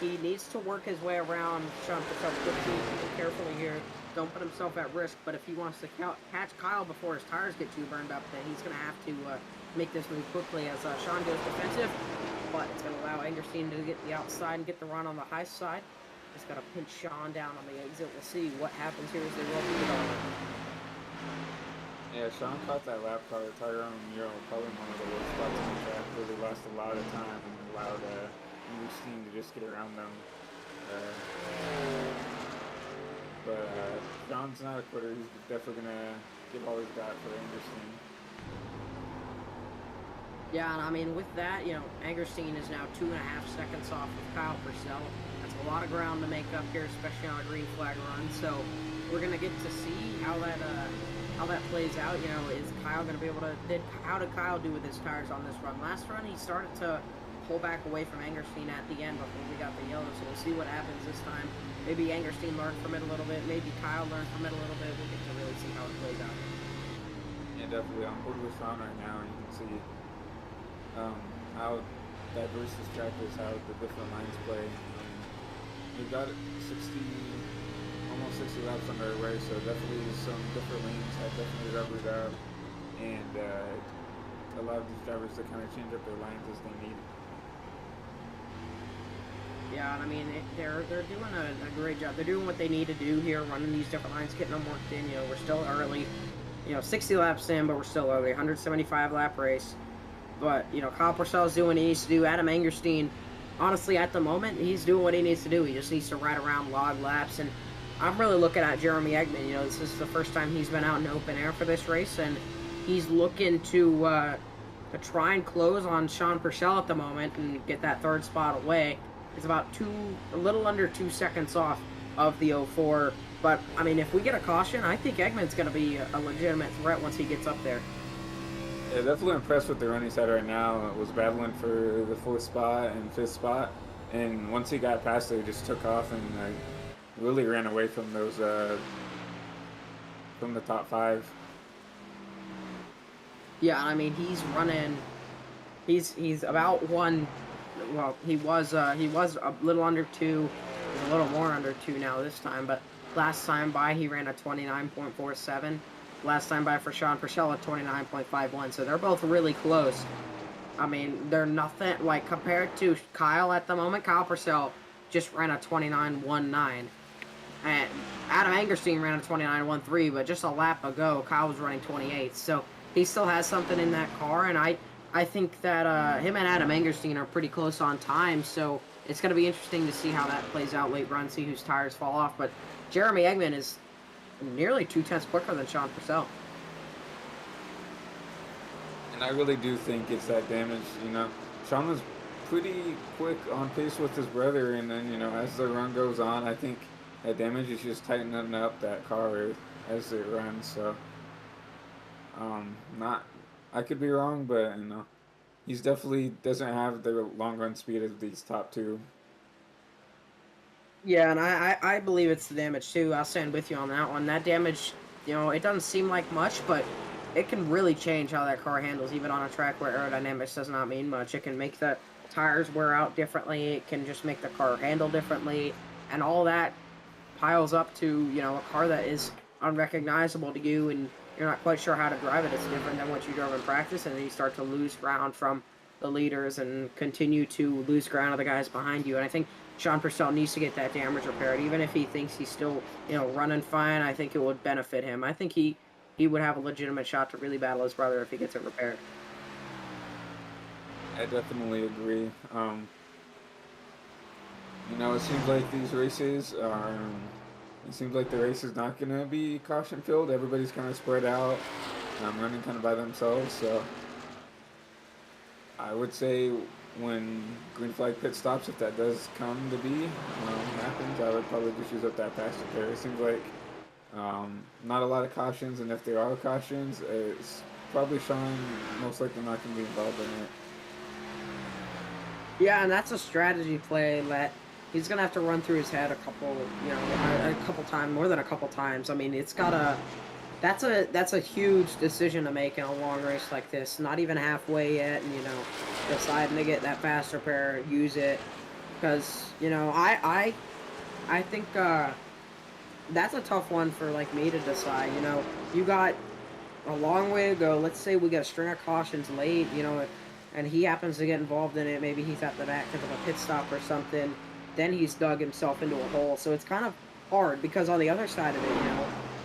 he needs to work his way around Sean Purcell quickly, carefully here. Don't put himself at risk, but if he wants to catch Kyle before his tires get too burned up, then he's going to have to make this move quickly as Sean goes defensive. But it's going to allow Engerstein to get the outside and get the run on the high side. Just got to pinch Sean down on the exit. We'll see what happens here as they roll through the dog. Yeah, Sean caught that lap car, Tyrone Mural, probably one of the worst spots on the track, where they lost a lot of time and allowed Engerstein to just get around them. But Sean's not a quitter. He's definitely going to give all he's got for Engerstein. Yeah, and I mean, with that, you know, Engerstein is now 2.5 seconds off of Kyle Purcell. That's a lot of ground to make up here, especially on a green flag run. So we're going to get to see how that plays out. You know, is Kyle going to be able to... How did Kyle do with his tires on this run? Last run, he started to pull back away from Engerstein at the end before we got the yellow, so we'll see what happens this time. Maybe Engerstein learned from it a little bit. Maybe Kyle learned from it a little bit. We'll get to really see how it plays out. Yeah, definitely on board with Sean right now. You can see how diverse this track is, how the different lines play. We've got almost 60 laps on our way, so definitely some different lanes have definitely rubbered up, and allowed these drivers to kind of change up their lines as they need. Yeah, and I mean, they're doing a great job. They're doing what they need to do here, running these different lines, getting them worked in. You know, we're still early. You know, 60 laps in, but we're still early. 175 lap race. But, you know, Kyle Purcell's doing what he needs to do. Adam Engerstein, honestly, at the moment, he's doing what he needs to do. He just needs to ride around log laps. And I'm really looking at Jeremy Eggman. You know, this is the first time he's been out in open air for this race, and he's looking to try and close on Sean Purcell at the moment and get that third spot away. It's about a little under 2 seconds off of the 04. But, I mean, if we get a caution, I think Eggman's going to be a legitimate threat once he gets up there. Yeah, definitely impressed with the run he's had right now. Was battling for the fourth spot and fifth spot, and once he got past there, he just took off and really ran away from those from the top five. Yeah, I mean he's running. He's about one. Well, he was a little under 2. He's a little more under 2 now this time. But last time by he ran a 29.47. Last time by for Sean Purcell at 29.51. So they're both really close. I mean, they're nothing like compared to Kyle at the moment. Kyle Purcell just ran a 29.19. And Adam Angerstein ran a 29.13, but just a lap ago, Kyle was running 28. So he still has something in that car, and I think that him and Adam Angerstein are pretty close on time. So it's going to be interesting to see how that plays out late run, see whose tires fall off. But Jeremy Eggman is nearly 2/10 quicker than Sean Purcell. And I really do think it's that damage. You know, Sean was pretty quick on pace with his brother, and then as the run goes on, I think that damage is just tightening up that car as it runs. So, not I could be wrong, but he's definitely doesn't have the long run speed of these top two. Yeah, and I believe it's the damage too. I'll stand with you on that one. That damage, it doesn't seem like much, but it can really change how that car handles, even on a track where aerodynamics does not mean much. It can make the tires wear out differently. It can just make the car handle differently, and all that piles up to a car that is unrecognizable to you, and you're not quite sure how to drive it. It's different than what you drove in practice, and then you start to lose ground from the leaders and continue to lose ground of the guys behind you. And I think Sean Purcell needs to get that damage repaired, even if he thinks he's still running fine. I think it would benefit him. I think he would have a legitimate shot to really battle his brother if he gets it repaired. I definitely agree. It seems like these races are. It seems like the race is not going to be caution filled. Everybody's kind of spread out, running kind of by themselves. So I would say when green flag pit stops, if that does come to be happens, I would probably just use up that faster pair. It seems like not a lot of cautions, and if there are cautions, it's probably Sean most likely not going to be involved in it. Yeah, and that's a strategy play that he's gonna have to run through his head a couple times, more than a couple times. I mean, that's a huge decision to make in a long race like this. Not even halfway yet, and deciding to get that faster pair, use it, because I think that's a tough one for like me to decide. You got a long way to go. Let's say we get a string of cautions late, and he happens to get involved in it. Maybe he's at the back because of a pit stop or something. Then he's dug himself into a hole. So it's kind of hard because on the other side of it,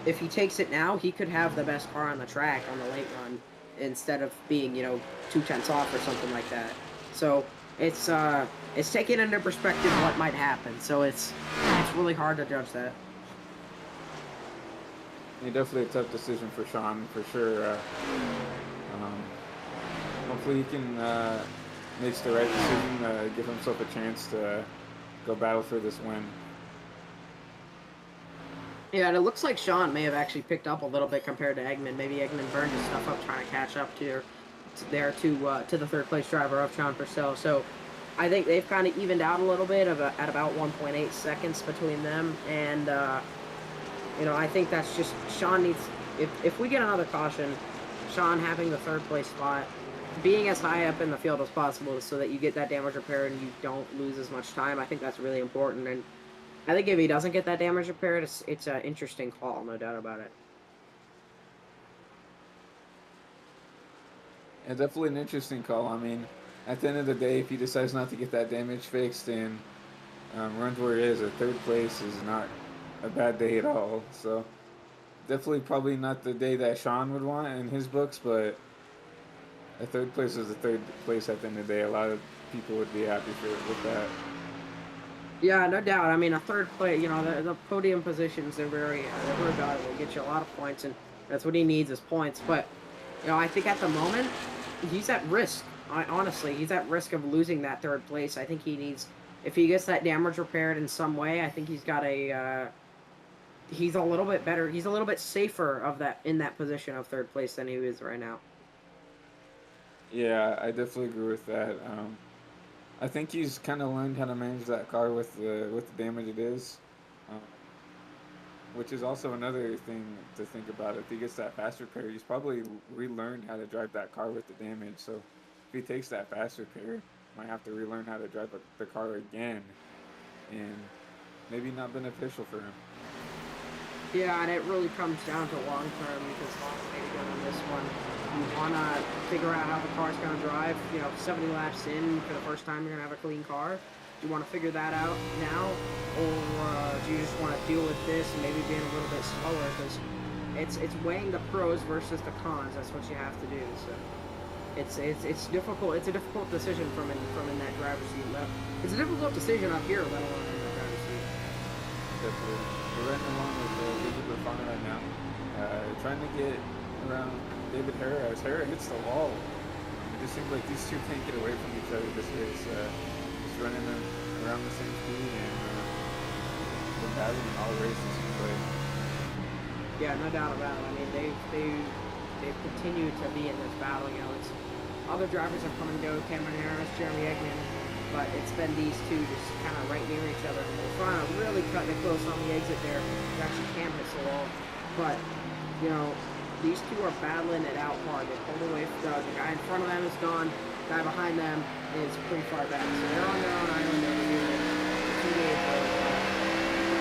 if he takes it now, he could have the best car on the track on the late run instead of being, 2/10 off or something like that. So it's taking into perspective what might happen. So it's really hard to judge that. Yeah, definitely a tough decision for Sean, for sure. Hopefully he can makes the right decision, give himself a chance to go battle for this win. Yeah, and it looks like Sean may have actually picked up a little bit compared to Eggman. Maybe Eggman burned his stuff up trying to catch up to the third place driver of Sean Purcell. So I think they've kind of evened out a little bit at about 1.8 seconds between them. And, I think that's just Sean needs, if we get another caution, Sean having the third place spot, being as high up in the field as possible so that you get that damage repaired and you don't lose as much time, I think that's really important. And I think if he doesn't get that damage repaired, it's an interesting call, no doubt about it. Yeah, definitely an interesting call. I mean, at the end of the day, if he decides not to get that damage fixed and runs where he is, a third place is not a bad day at all. So definitely probably not the day that Sean would want in his books, but a third place is a third place at the end of the day. A lot of people would be happy with that. Yeah, no doubt. I mean, a third place, the podium positions, they're very valuable. They get you a lot of points, and that's what he needs is points. But, I think at the moment, he's at risk. Honestly, he's at risk of losing that third place. I think he needs, if he gets that damage repaired in some way, I think he's got he's a little bit better. He's a little bit safer in that position of third place than he is right now. Yeah, I definitely agree with that. I think he's kind of learned how to manage that car with the damage it is, um, which is also another thing to think about. If he gets that fast repair, he's probably relearned how to drive that car with the damage. So if he takes that fast repair, might have to relearn how to drive the car again, and maybe not beneficial for him. Yeah, and it really comes down to long term because long way to go on this one. You want to figure out how the car's going to drive. 70 laps in for the first time, you're going to have a clean car. Do you want to figure that out now, or do you just want to deal with this and maybe being a little bit slower? Because it's weighing the pros versus the cons. That's what you have to do. So it's difficult. It's a difficult decision from in that driver's seat. It's a difficult decision up here, let alone in the driver's seat. Definitely. We're running along with David Lafana right now, trying to get around David Hera as Hera hits the wall. It just seems like these two can't get away from each other this race. Just running them around the same speed and been battling all races. Seems like. Yeah, no doubt about it. I mean, they've continued to be in this battle. It's other drivers have come and go, Cameron Harris, Jeremy Eggman, but it's been these two just kind of right near each other. Lafana really cutting it close on the exit there. It actually Cam hits the wall, but these two are battling it out hard. They pulled away from the guy in front of them is gone. The guy behind them is pretty far back, so they're on their own island over here. Two days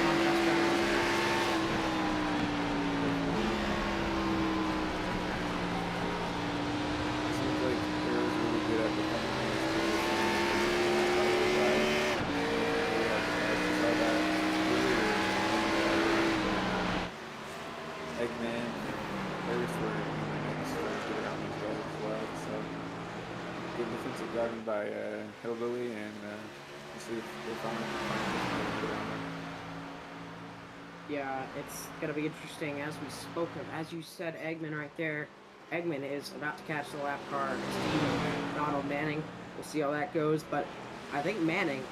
contest battle. Seems like Hera's really good at becoming Eggman, Harris were next to get around these guys as well. So good defensive driving by Hillbilly, and let's see if they find get around them. Yeah, it's gonna be interesting as we spoke of. As you said, Eggman right there. Eggman is about to catch the lap car. Donald Manning. We'll see how that goes. But I think Manning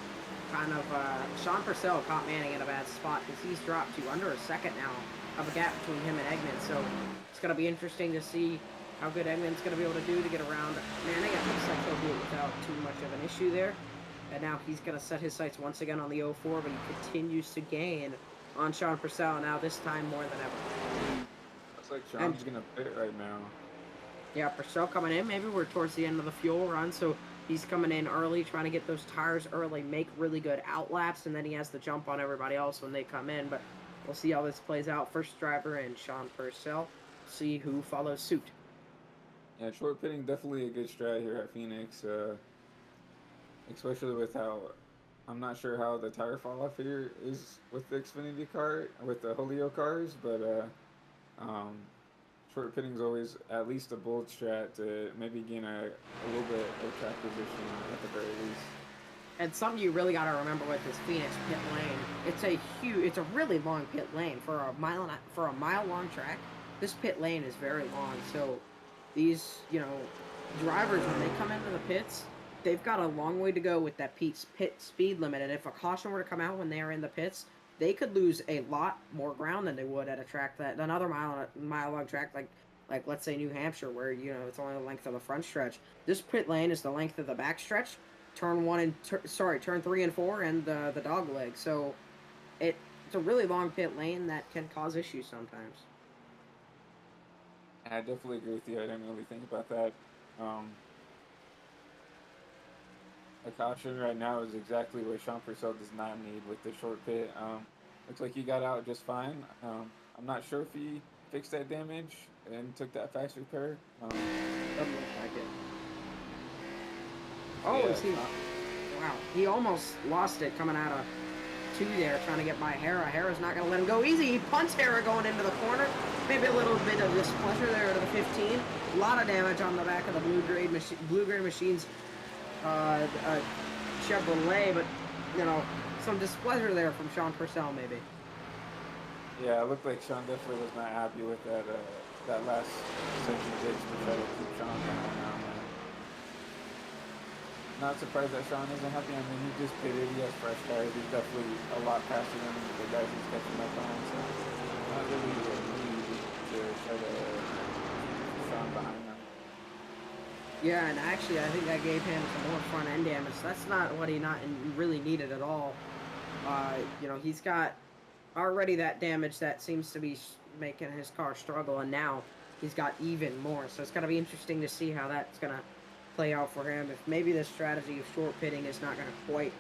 Sean Purcell caught Manning in a bad spot because he's dropped to under a second now of a gap between him and Eggman. So it's gonna be interesting to see how good Eggman's gonna be able to do to get around Manning. It looks like he'll do it without too much of an issue there. And now he's gonna set his sights once again on the 04, but he continues to gain on Sean Purcell now, this time more than ever. Looks like Sean's gonna pit right now. Yeah, Purcell coming in. Maybe we're towards the end of the fuel run, so he's coming in early, trying to get those tires early, make really good outlaps, and then he has to jump on everybody else when they come in. But we'll see how this plays out. First driver in Sean Purcell. See who follows suit. Yeah, short pitting definitely a good strat here at Phoenix, especially with how I'm not sure how the tire fall off here is with the Xfinity car, with the Holio cars, but um, short pitting is always at least a bold strat to maybe gain a little bit of track position at the very least. And something you really got to remember with this Phoenix pit lane, it's a really long pit lane for a mile long track. This pit lane is very long, so these drivers when they come into the pits, they've got a long way to go with that pit speed limit. And if a caution were to come out when they are in the pits, they could lose a lot more ground than they would at a track that another mile long track like let's say New Hampshire, where it's only the length of the front stretch. This pit lane is the length of the back stretch, turn 3 and 4, and the dog leg. So it's a really long pit lane that can cause issues sometimes. I definitely agree with you. I didn't really think about that. A caution right now is exactly what Sean Purcell does not need with the short pit. Looks like he got out just fine. I'm not sure if he fixed that damage and took that fast repair. Doesn't look like it. Oh, Yeah, is he? Wow, he almost lost it coming out of 2 there, trying to get by Hera. Hera's not going to let him go easy. He punts Hera going into the corner. Maybe a little bit of displeasure there to the 15. A lot of damage on the back of the Blue Grade Machines Chevrolet, but some displeasure there from Sean Purcell maybe. Yeah, it looked like Sean definitely was not happy with that last section ditch to try to keep Sean down. Not surprised that Sean isn't happy. I mean, he just pitted. He has fresh tires. He's definitely a lot faster than the guys he's catching up on. So not really a need to try to keep Sean behind them. Yeah, and actually, I think I gave him some more front end damage. That's not what he not really needed at all. You know, he's got already that damage that seems to be making his car struggle, and now he's got even more. So it's going to be interesting to see how that's going to play out for him. If maybe this strategy of short pitting is not going to quite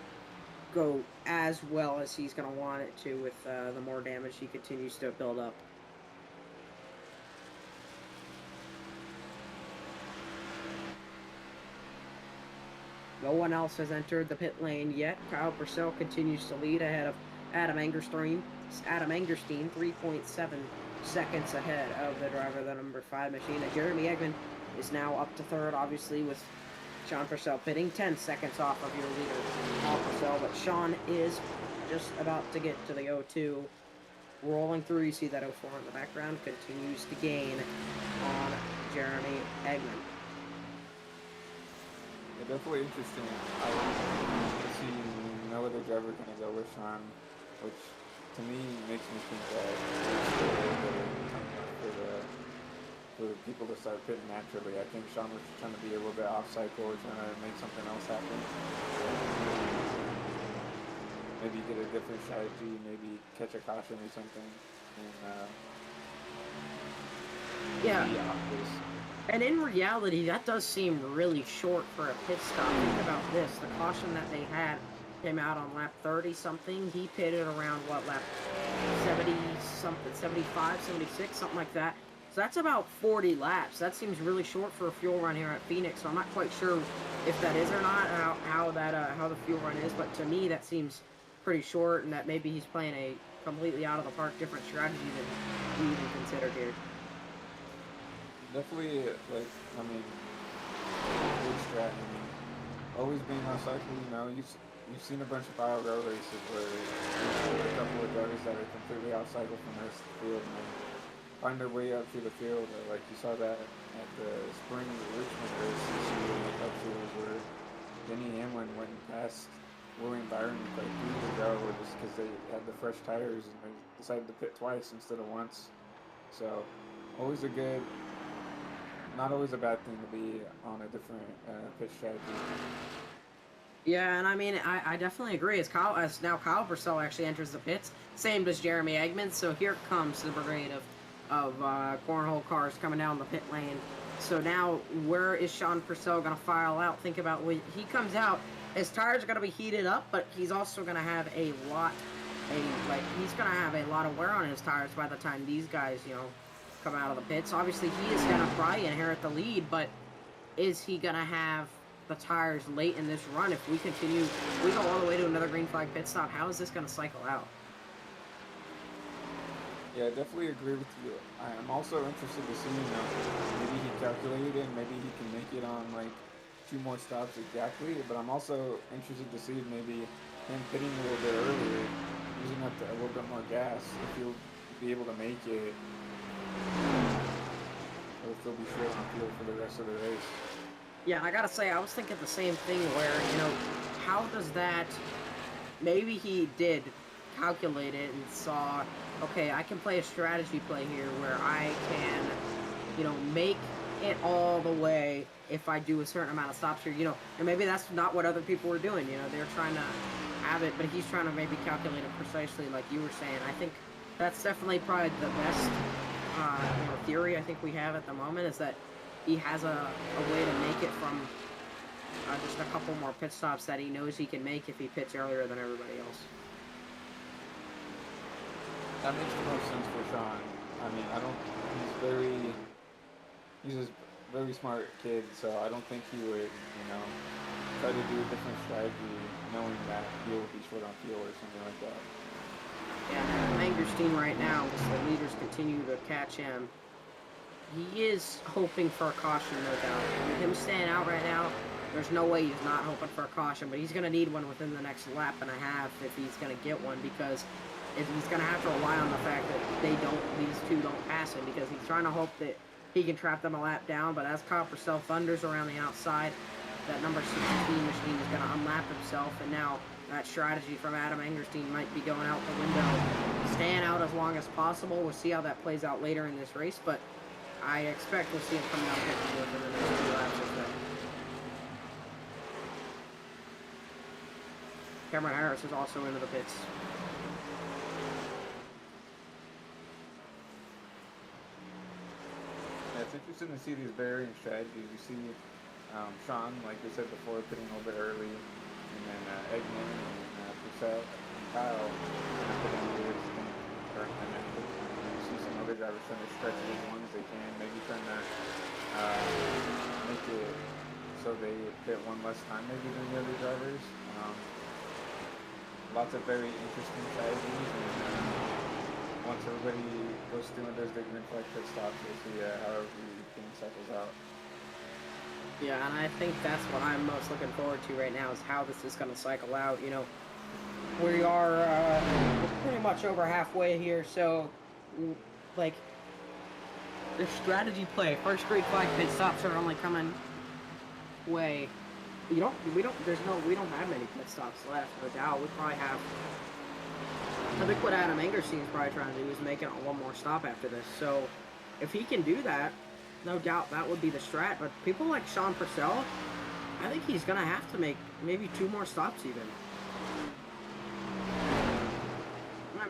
go as well as he's going to want it to with the more damage he continues to build up. No one else has entered the pit lane yet. Kyle Purcell continues to lead ahead of Adam Angerstein. Adam Angerstein, 3.7 seconds ahead of the driver, the number 5 machine. And Jeremy Eggman is now up to third, obviously, with Sean Purcell pitting 10 seconds off of your leader, Kyle Purcell. But Sean is just about to get to the 0-2. Rolling through, you see that 0-4 in the background, continues to gain on Jeremy Eggman. Yeah, definitely interesting. I see no other driver can go with Sean, which to me makes me think that it's for the people to start pitting naturally. I think Sean was trying to be a little bit off cycle, or trying to make something else happen. Maybe get a different strategy, maybe catch a caution or something, and Yeah. be off this. And in reality, that does seem really short for a pit stop. Think about this. The caution that they had came out on lap 30-something. He pitted around, what, lap 70-something, 75, 76, something like that. So that's about 40 laps. That seems really short for a fuel run here at Phoenix. So I'm not quite sure if that is or not, how the fuel run is. But to me, that seems pretty short, and that maybe he's playing a completely out of the park different strategy than we even considered here. Definitely, like, I mean, good strat. I mean, always being on cycle, you know, you've seen a bunch of power road races where there are a couple of drivers that are completely out cycle from the rest of the field and then find their way up through the field. Like you saw that at the spring Richmond race this year in the Cup Series where Denny Hamlin went past William Byron like 3 years ago just because they had the fresh tires and they decided to pit twice instead of once. So, always a good... Not always a bad thing to be on a different pitch strategy. Yeah, and I mean, I definitely agree. As now Kyle Purcell actually enters the pits, same as Jeremy Eggman. So here comes the brigade of cornhole cars coming down the pit lane. So now, where is Sean Purcell going to file out? Think about when he comes out. His tires are going to be heated up, but he's also going to have he's going to have a lot of wear on his tires by the time these guys, you know, come out of the pits. Obviously, he is going to probably inherit the lead, but is he going to have the tires late in this run? If we go all the way to another green flag pit stop, how is this going to cycle out? Yeah, I definitely agree with you. I'm also interested to see, you know, maybe he calculated it, maybe he can make it on like 2 more stops exactly, but I'm also interested to see maybe him pitting a little bit earlier, using up a little bit more gas, if he'll be able to make it. Or if they'll be short on fuel for the rest of the race. Yeah, I gotta say, I was thinking the same thing where, you know, how does that... Maybe he did calculate it and saw, okay, I can play a strategy play here where I can, you know, make it all the way if I do a certain amount of stops here, you know, and maybe that's not what other people were doing, you know, they're trying to have it, but he's trying to maybe calculate it precisely like you were saying. I think that's definitely probably the best theory I think we have at the moment, is that he has a way to make it from just a couple more pit stops that he knows he can make if he pits earlier than everybody else. That makes the most sense for Sean. I mean, he's a very smart kid, so I don't think he would, you know, try to do a different strategy knowing that he'll be short on fuel or something like that. Yeah, Mangerstein right now, as the leaders continue to catch him, he is hoping for a caution, no doubt. With him staying out right now, there's no way he's not hoping for a caution, but he's going to need one within the next lap and a half if he's going to get one, because if he's going to have to rely on the fact that these two don't pass him, because he's trying to hope that he can trap them a lap down. But as Kyle Purcell thunders around the outside, that number 16 machine is going to unlap himself, and now that strategy from Adam Angerstein might be going out the window, staying out as long as possible. We'll see how that plays out later in this race, but I expect we'll see him come down within the next 2 laps Cameron Harris is also into the pits. Yeah, it's interesting to see these varying strategies. You see Sean, like we said before, pitting a little bit early, and then Eggman and Purcell and Kyle pitting towards the start, and then you see some other drivers trying to stretch it as long as they can, maybe trying to make it so they pit one less time maybe than the other drivers. Lots of very interesting strategies, and once everybody goes through and does their green flag pit stops, we'll see how everything cycles out. Yeah, and I think that's what I'm most looking forward to right now is how this is going to cycle out. You know, we are we're pretty much over halfway here, so like the strategy play, first green flag pit stops are only coming way. We don't have many pit stops left, no doubt. We probably have. I think what Adam Angerstein is probably trying to do is make it on one more stop after this. So if he can do that, no doubt that would be the strat. But people like Sean Purcell, I think he's gonna have to make maybe 2 more stops even.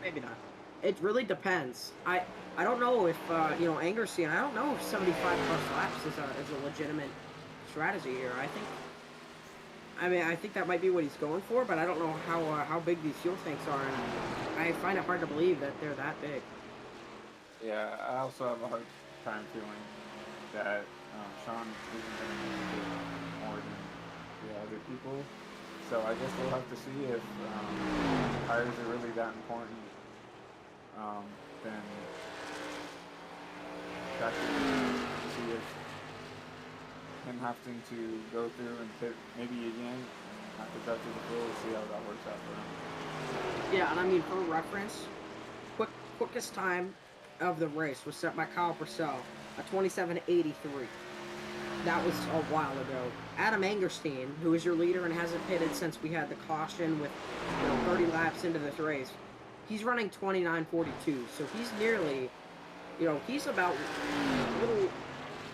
Maybe not. It really depends. I don't know if you know, Angerstein. I don't know if 75 plus laps is a legitimate strategy here. I think that might be what he's going for, but I don't know how big these fuel tanks are, and I find it hard to believe that they're that big. Yeah, I also have a hard time feeling that Sean isn't going to make it more than the other people. So I guess we'll have to see if tires are really that important. Then see if him having to go through and pit maybe again and have to cut through the field, see how that works out for him. Yeah, and I mean, for reference, quickest time of the race was set by Kyle Purcell, a 27:83. That was a while ago. Adam Angerstein, who is your leader and hasn't pitted since we had the caution with 30 laps into this race, he's running 29:42. So he's nearly, he's about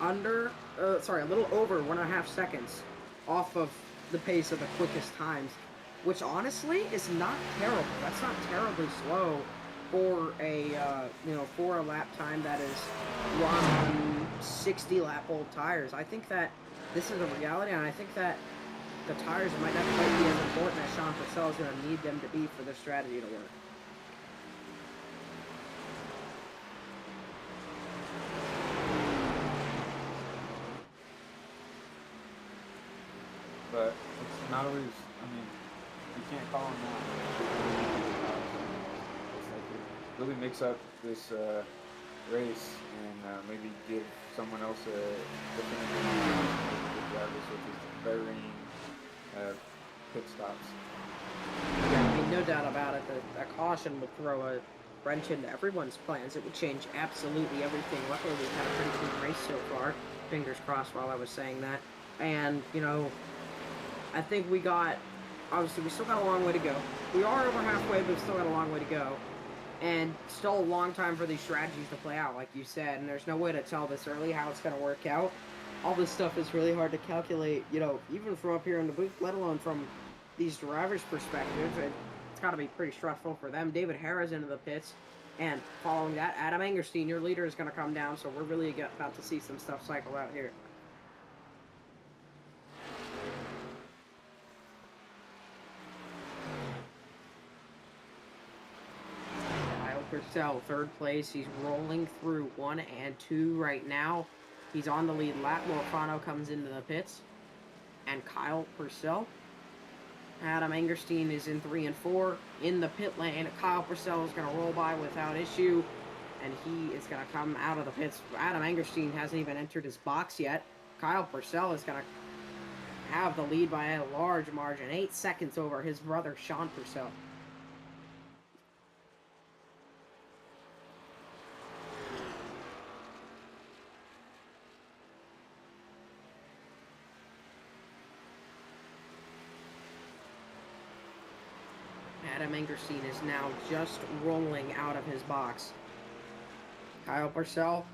a little over 1.5 seconds off of the pace of the quickest times, which honestly is not terrible. That's not terribly slow for a lap time that is run on 60 lap old tires. I think that this is a reality, and I think that the tires might not quite be as important as Sean Purcell is going to need them to be for this strategy to work. But it's not always, you can't call him out. It's like it really mix up this race and maybe give someone else a different drivers, which is varying pit stops. Yeah, I mean, no doubt about it. That caution would throw a wrench into everyone's plans. It would change absolutely everything. Luckily, we've had a pretty clean race so far. Fingers crossed while I was saying that. And, I think obviously we still got a long way to go. We are over halfway, but we've still got a long way to go. And still a long time for these strategies to play out, like you said, and there's no way to tell this early how it's going to work out. All this stuff is really hard to calculate, even from up here in the booth, let alone from these drivers' perspectives. It's got to be pretty stressful for them. David Harris into the pits, and following that, Adam Angerstein, your leader, is going to come down, so we're really about to see some stuff cycle out here. Purcell, third place. He's rolling through 1 and 2 right now. He's on the lead lap. Morfano comes into the pits. And Kyle Purcell. Adam Angerstein is in 3 and 4. In the pit lane, Kyle Purcell is going to roll by without issue. And he is going to come out of the pits. Adam Angerstein hasn't even entered his box yet. Kyle Purcell is going to have the lead by a large margin. 8 seconds over his brother, Sean Purcell. Adam Angerstein is now just rolling out of his box. Kyle Purcell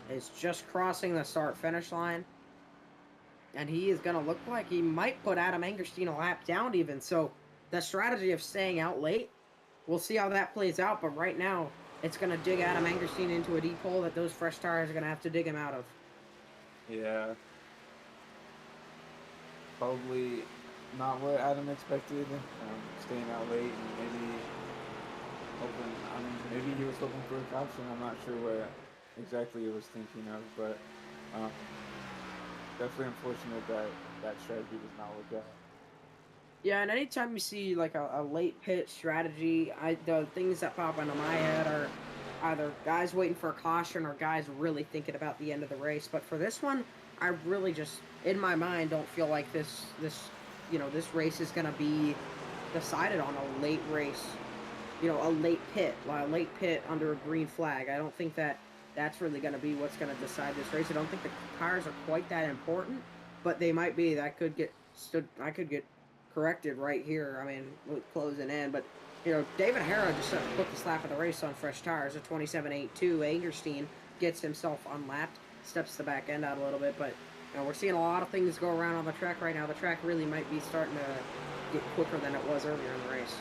is just crossing the start-finish line. And he is going to look like he might put Adam Angerstein a lap down even. So the strategy of staying out late, we'll see how that plays out. But right now, it's going to dig Adam Angerstein into a deep hole that those fresh tires are going to have to dig him out of. Yeah. Probably not what Adam expected. Staying out late and maybe he was hoping for a caution. I'm not sure what exactly he was thinking of, but definitely unfortunate that that strategy does not work out. Yeah, and anytime you see like a late pit strategy, the things that pop into my head are either guys waiting for a caution or guys really thinking about the end of the race. But for this one, I really just in my mind don't feel like this race is gonna be decided on a late race. A late pit under a green flag. I don't think that's really going to be what's going to decide this race. I don't think the cars are quite that important, but they might be. I could get corrected right here. I mean, with closing in, but David Harrow just put the slap of the race on fresh tires. A 27.82. Angerstein gets himself unlapped, steps the back end out a little bit, but we're seeing a lot of things go around on the track right now. The track really might be starting to get quicker than it was earlier in the race.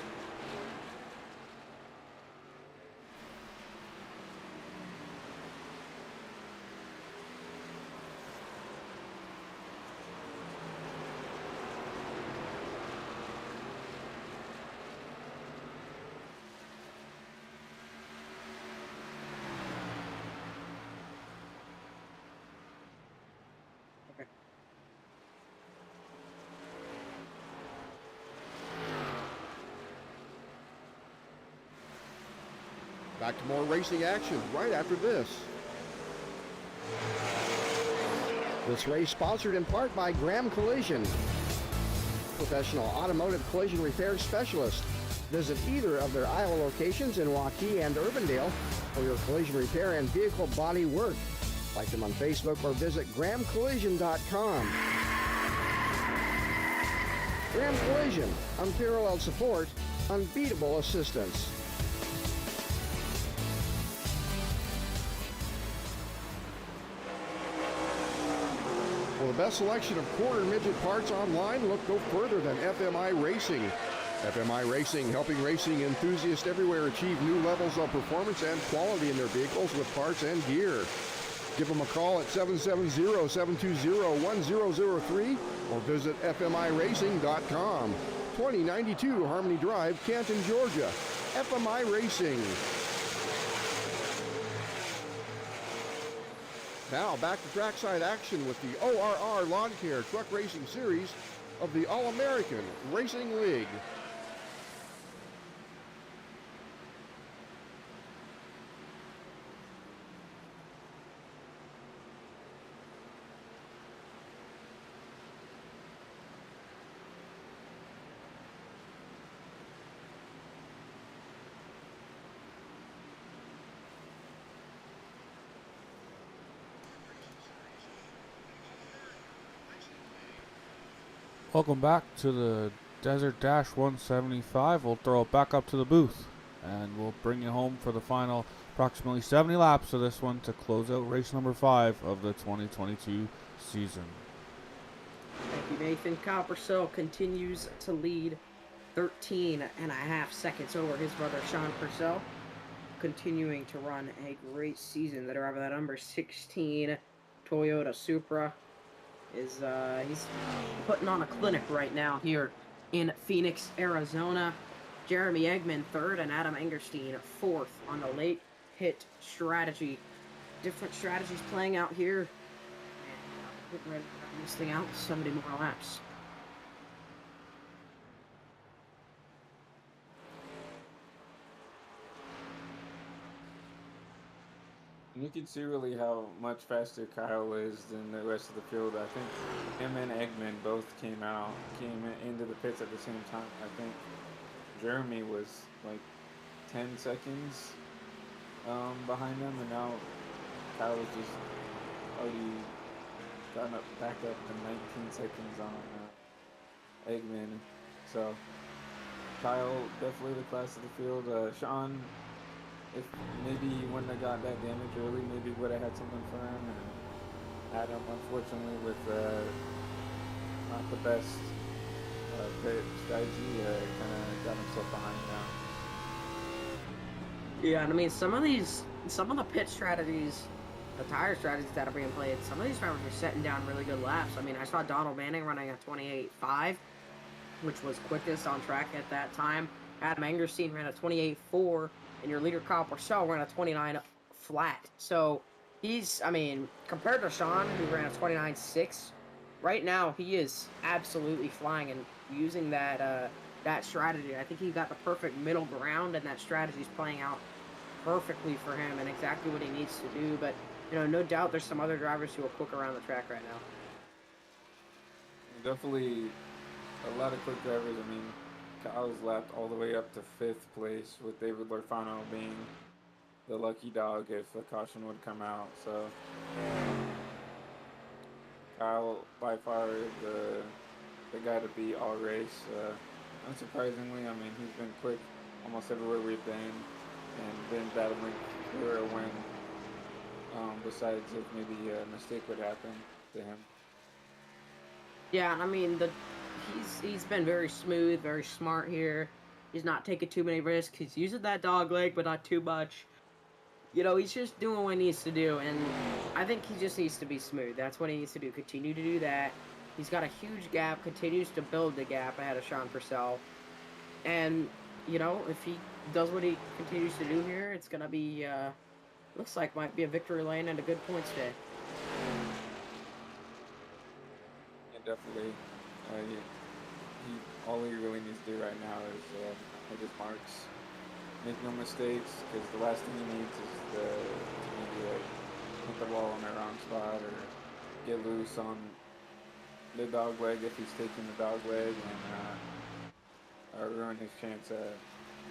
Back to more racing action right after this. This race sponsored in part by Graham Collision, professional automotive collision repair specialist. Visit either of their Iowa locations in Waukee and Urbandale for your collision repair and vehicle body work. Like them on Facebook or visit grahamcollision.com. Graham Collision, unparalleled support, unbeatable assistance. For the best selection of quarter midget parts online, look no further than FMI Racing. FMI Racing, helping racing enthusiasts everywhere achieve new levels of performance and quality in their vehicles with parts and gear. Give them a call at 770-720-1003 or visit fmiracing.com. 2092 Harmony Drive, Canton, Georgia. FMI Racing. Now back to trackside action with the ORR Lawn Care Truck Racing Series of the All-American Racing League. Welcome back to the Desert Dash 175. We'll throw it back up to the booth and we'll bring you home for the final approximately 70 laps of this one to close out race number 5 of the 2022 season. Thank you, Nathan. Kyle Purcell continues to lead 13 and a half seconds over his brother Sean Purcell, continuing to run a great season. The driver, that number 16 Toyota Supra, is he's putting on a clinic right now here in Phoenix, Arizona. Jeremy Eggman third and Adam Angerstein fourth on the late hit strategy. Different strategies playing out here. And getting ready to run this thing out 70 more laps. You can see really how much faster Kyle is than the rest of the field. I think him and Eggman both came into the pits at the same time. I think Jeremy was like 10 seconds behind them, and now Kyle has just already gotten back up to 19 seconds on Eggman. So Kyle definitely the class of the field. Sean, if maybe he wouldn't have got that damage early, maybe would have had something for him. And Adam, unfortunately, with not the best pit strategy kind of got himself behind now. Yeah, and I mean, some of the pit strategies, the tire strategies that are being played, some of these drivers are setting down really good laps. I mean, I saw Donald Manning running a 28.5, which was quickest on track at that time. Adam Angerstein ran a 28.4, and your leader Kyle Purcell ran a 29 flat. So I mean, compared to Sean, who ran a 29.6, right now he is absolutely flying and using that strategy. I think he got the perfect middle ground, and that strategy is playing out perfectly for him and exactly what he needs to do. But no doubt there's some other drivers who are quick around the track right now. Definitely a lot of quick drivers. I mean, Kyle's lapped all the way up to 5th place, with David Lorfano being the lucky dog if a caution would come out. So Kyle by far the guy to beat all race. Unsurprisingly, I mean, he's been quick almost everywhere we've been, and been battling for a win. Besides if maybe a mistake would happen to him. Yeah, I mean, he's been very smooth, very smart here. He's not taking too many risks. He's using that dog leg, but not too much. He's just doing what he needs to do, and I think he just needs to be smooth. That's what he needs to do. Continue to do that. He's got a huge gap, continues to build the gap ahead of Sean Purcell. And, if he does what he continues to do here, it's going to be, looks like might be a victory lane and a good points day. Yeah, definitely. All he really needs to do right now is hit his marks, make no mistakes, because the last thing he needs is to maybe hit the wall in the wrong spot or get loose on the dog leg if he's taking the dog leg, and ruin his chance at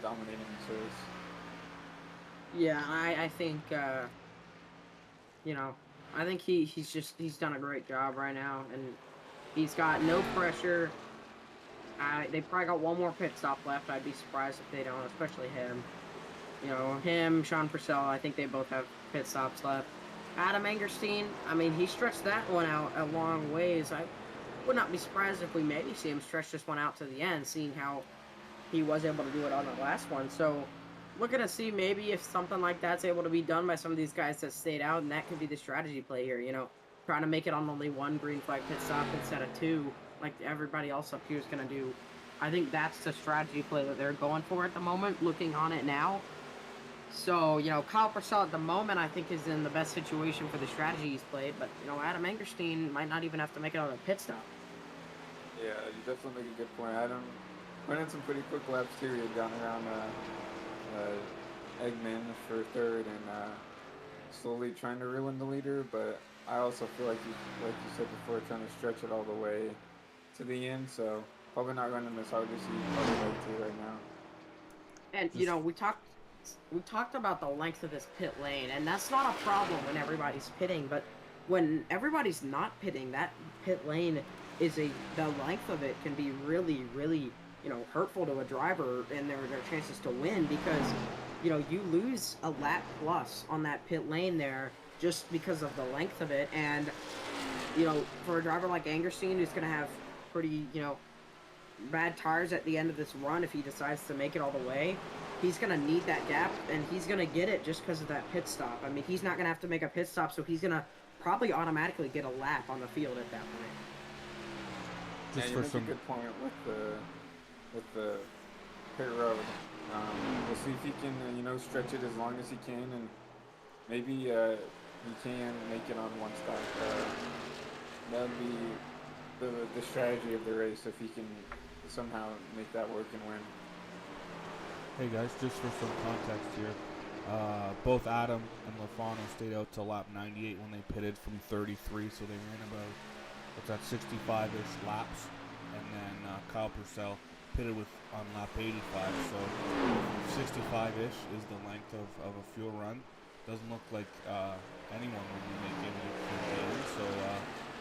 dominating the race. Yeah, I think, I think he's done a great job right now, and he's got no pressure. They probably got one more pit stop left. I'd be surprised if they don't, especially him. Him, Sean Purcell, I think they both have pit stops left. Adam Angerstein, I mean, he stretched that one out a long ways. I would not be surprised if we maybe see him stretch this one out to the end, seeing how he was able to do it on the last one. So, looking to see maybe if something like that's able to be done by some of these guys that stayed out, and that could be the strategy play here, trying to make it on only one green flag pit stop instead of two, like everybody else up here is going to do. I think that's the strategy play that they're going for at the moment, looking on it now. So, Kyle Purcell at the moment, I think, is in the best situation for the strategy he's played, but, Adam Angerstein might not even have to make it on a pit stop. Yeah, you definitely make a good point. Adam went in some pretty quick laps too. He had gotten around Eggman for 3rd and slowly trying to ruin the leader, but I also feel like you said before, trying to stretch it all the way to the end, so probably not running as hard as he probably like to right now. And, we talked about the length of this pit lane, and that's not a problem when everybody's pitting, but when everybody's not pitting, that pit lane the length of it can be really, really, hurtful to a driver and their chances to win, because, you lose a lap plus on that pit lane there just because of the length of it. And, for a driver like Angerstein, who's going to have pretty, bad tires at the end of this run, if he decides to make it all the way, he's going to need that gap, and he's going to get it just because of that pit stop. I mean, he's not going to have to make a pit stop, so he's going to probably automatically get a lap on the field at that point. Yeah, you make a good point with the pit road. We'll see if he can, stretch it as long as he can, and maybe he can make it on one stop. That would be the strategy of the race, if he can somehow make that work and win. Hey guys, just for some context here, both Adam and Lafano stayed out till lap 98 when they pitted from 33, so they ran about 65-ish laps, and then Kyle Purcell pitted on lap 85, so 65-ish is the length of a fuel run. Doesn't look like anyone will be making it from the end, so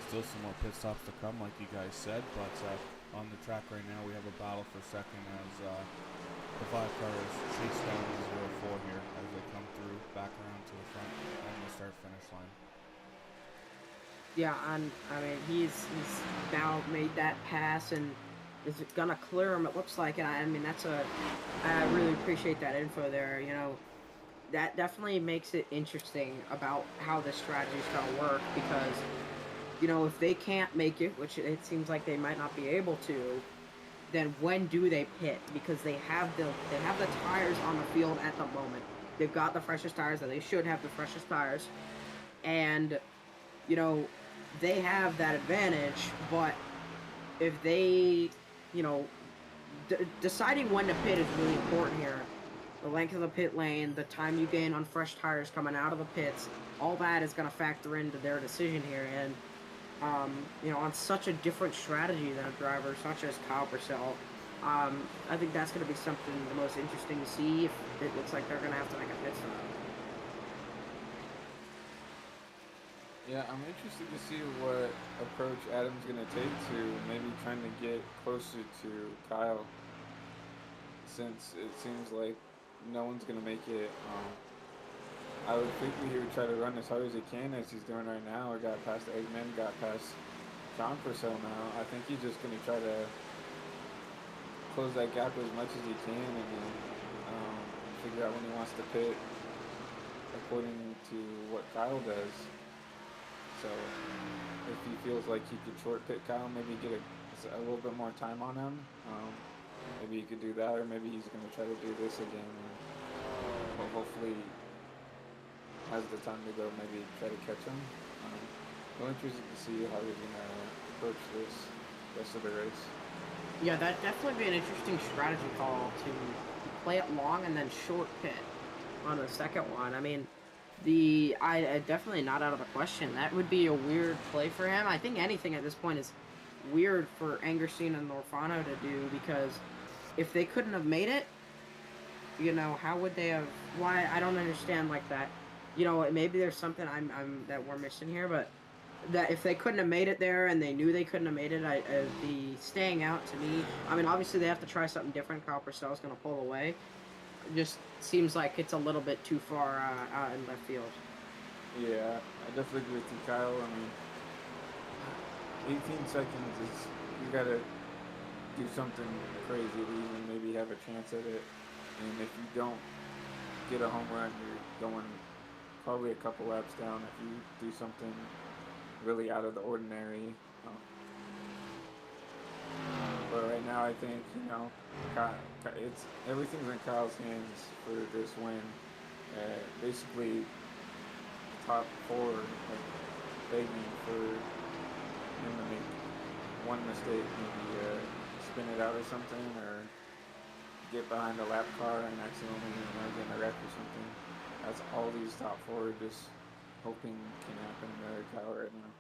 still some more pit stops to come, like you guys said, but on the track right now we have a battle for second as the 5 cars chase down the 0-4 here as they come through back around to the front and the start-finish line. Yeah, and I mean, he's now made that pass, and is it gonna clear him? It looks like, and I mean I really appreciate that info there. You know, that definitely makes it interesting about how this strategy is gonna work because you know if they can't make it, which it seems like they might not be able to, then when do they pit? Because they have the tires on the field at the moment. They've got the freshest tires, that they should have the freshest tires, and you know they have that advantage. But if they, you know, deciding when to pit is really important here. The length of the pit lane, the time you gain on fresh tires coming out of the pits, all that is going to factor into their decision here. And you know, on such a different strategy than a driver such as Kyle Purcell, I think that's going to be something the most interesting to see if it looks like they're going to have to make a pit stop. Yeah, I'm interested to see what approach Adam's going to take to maybe trying to get closer to Kyle, since it seems like no one's going to make it. I would think he would try to run as hard as he can, as he's doing right now. Or got past Eggman, got past John Purcell now. I think he's just going to try to close that gap as much as he can, and then figure out when he wants to pit according to what Kyle does. So if he feels like he could short pit Kyle, maybe get a little bit more time on him. Maybe he could do that, or maybe he's going to try to do this again. But hopefully has the time to go, maybe try to catch him. I'm interested to see how he's going to approach this rest of the race. Yeah, that'd definitely be an interesting strategy call to play it long and then short pit on the second one. I mean, I definitely not out of the question. That would be a weird play for him. I think anything at this point is weird for Angerstein and Lorfano to do, because if they couldn't have made it, you know, how would they have? Why? I don't understand like that. You know, maybe there's something I'm that we're missing here, but that if they couldn't have made it there and they knew they couldn't have made it, the staying out to me. I mean, obviously they have to try something different. Kyle Purcell's going to pull away. It just seems like it's a little bit too far out in left field. Yeah, I definitely agree with you, Kyle. I mean, 18 seconds is, you gotta do something crazy to even maybe have a chance at it. And if you don't get a home run, you're going probably a couple laps down if you do something really out of the ordinary. But right now, I think, you know, it's everything's in Kyle's hands for this win. Basically, the top four like begging for him to make one mistake, maybe spin it out or something, or get behind a lap car and accidentally, you know, get in a wreck or something. That's all these top four are just hoping can happen to Kyle right now.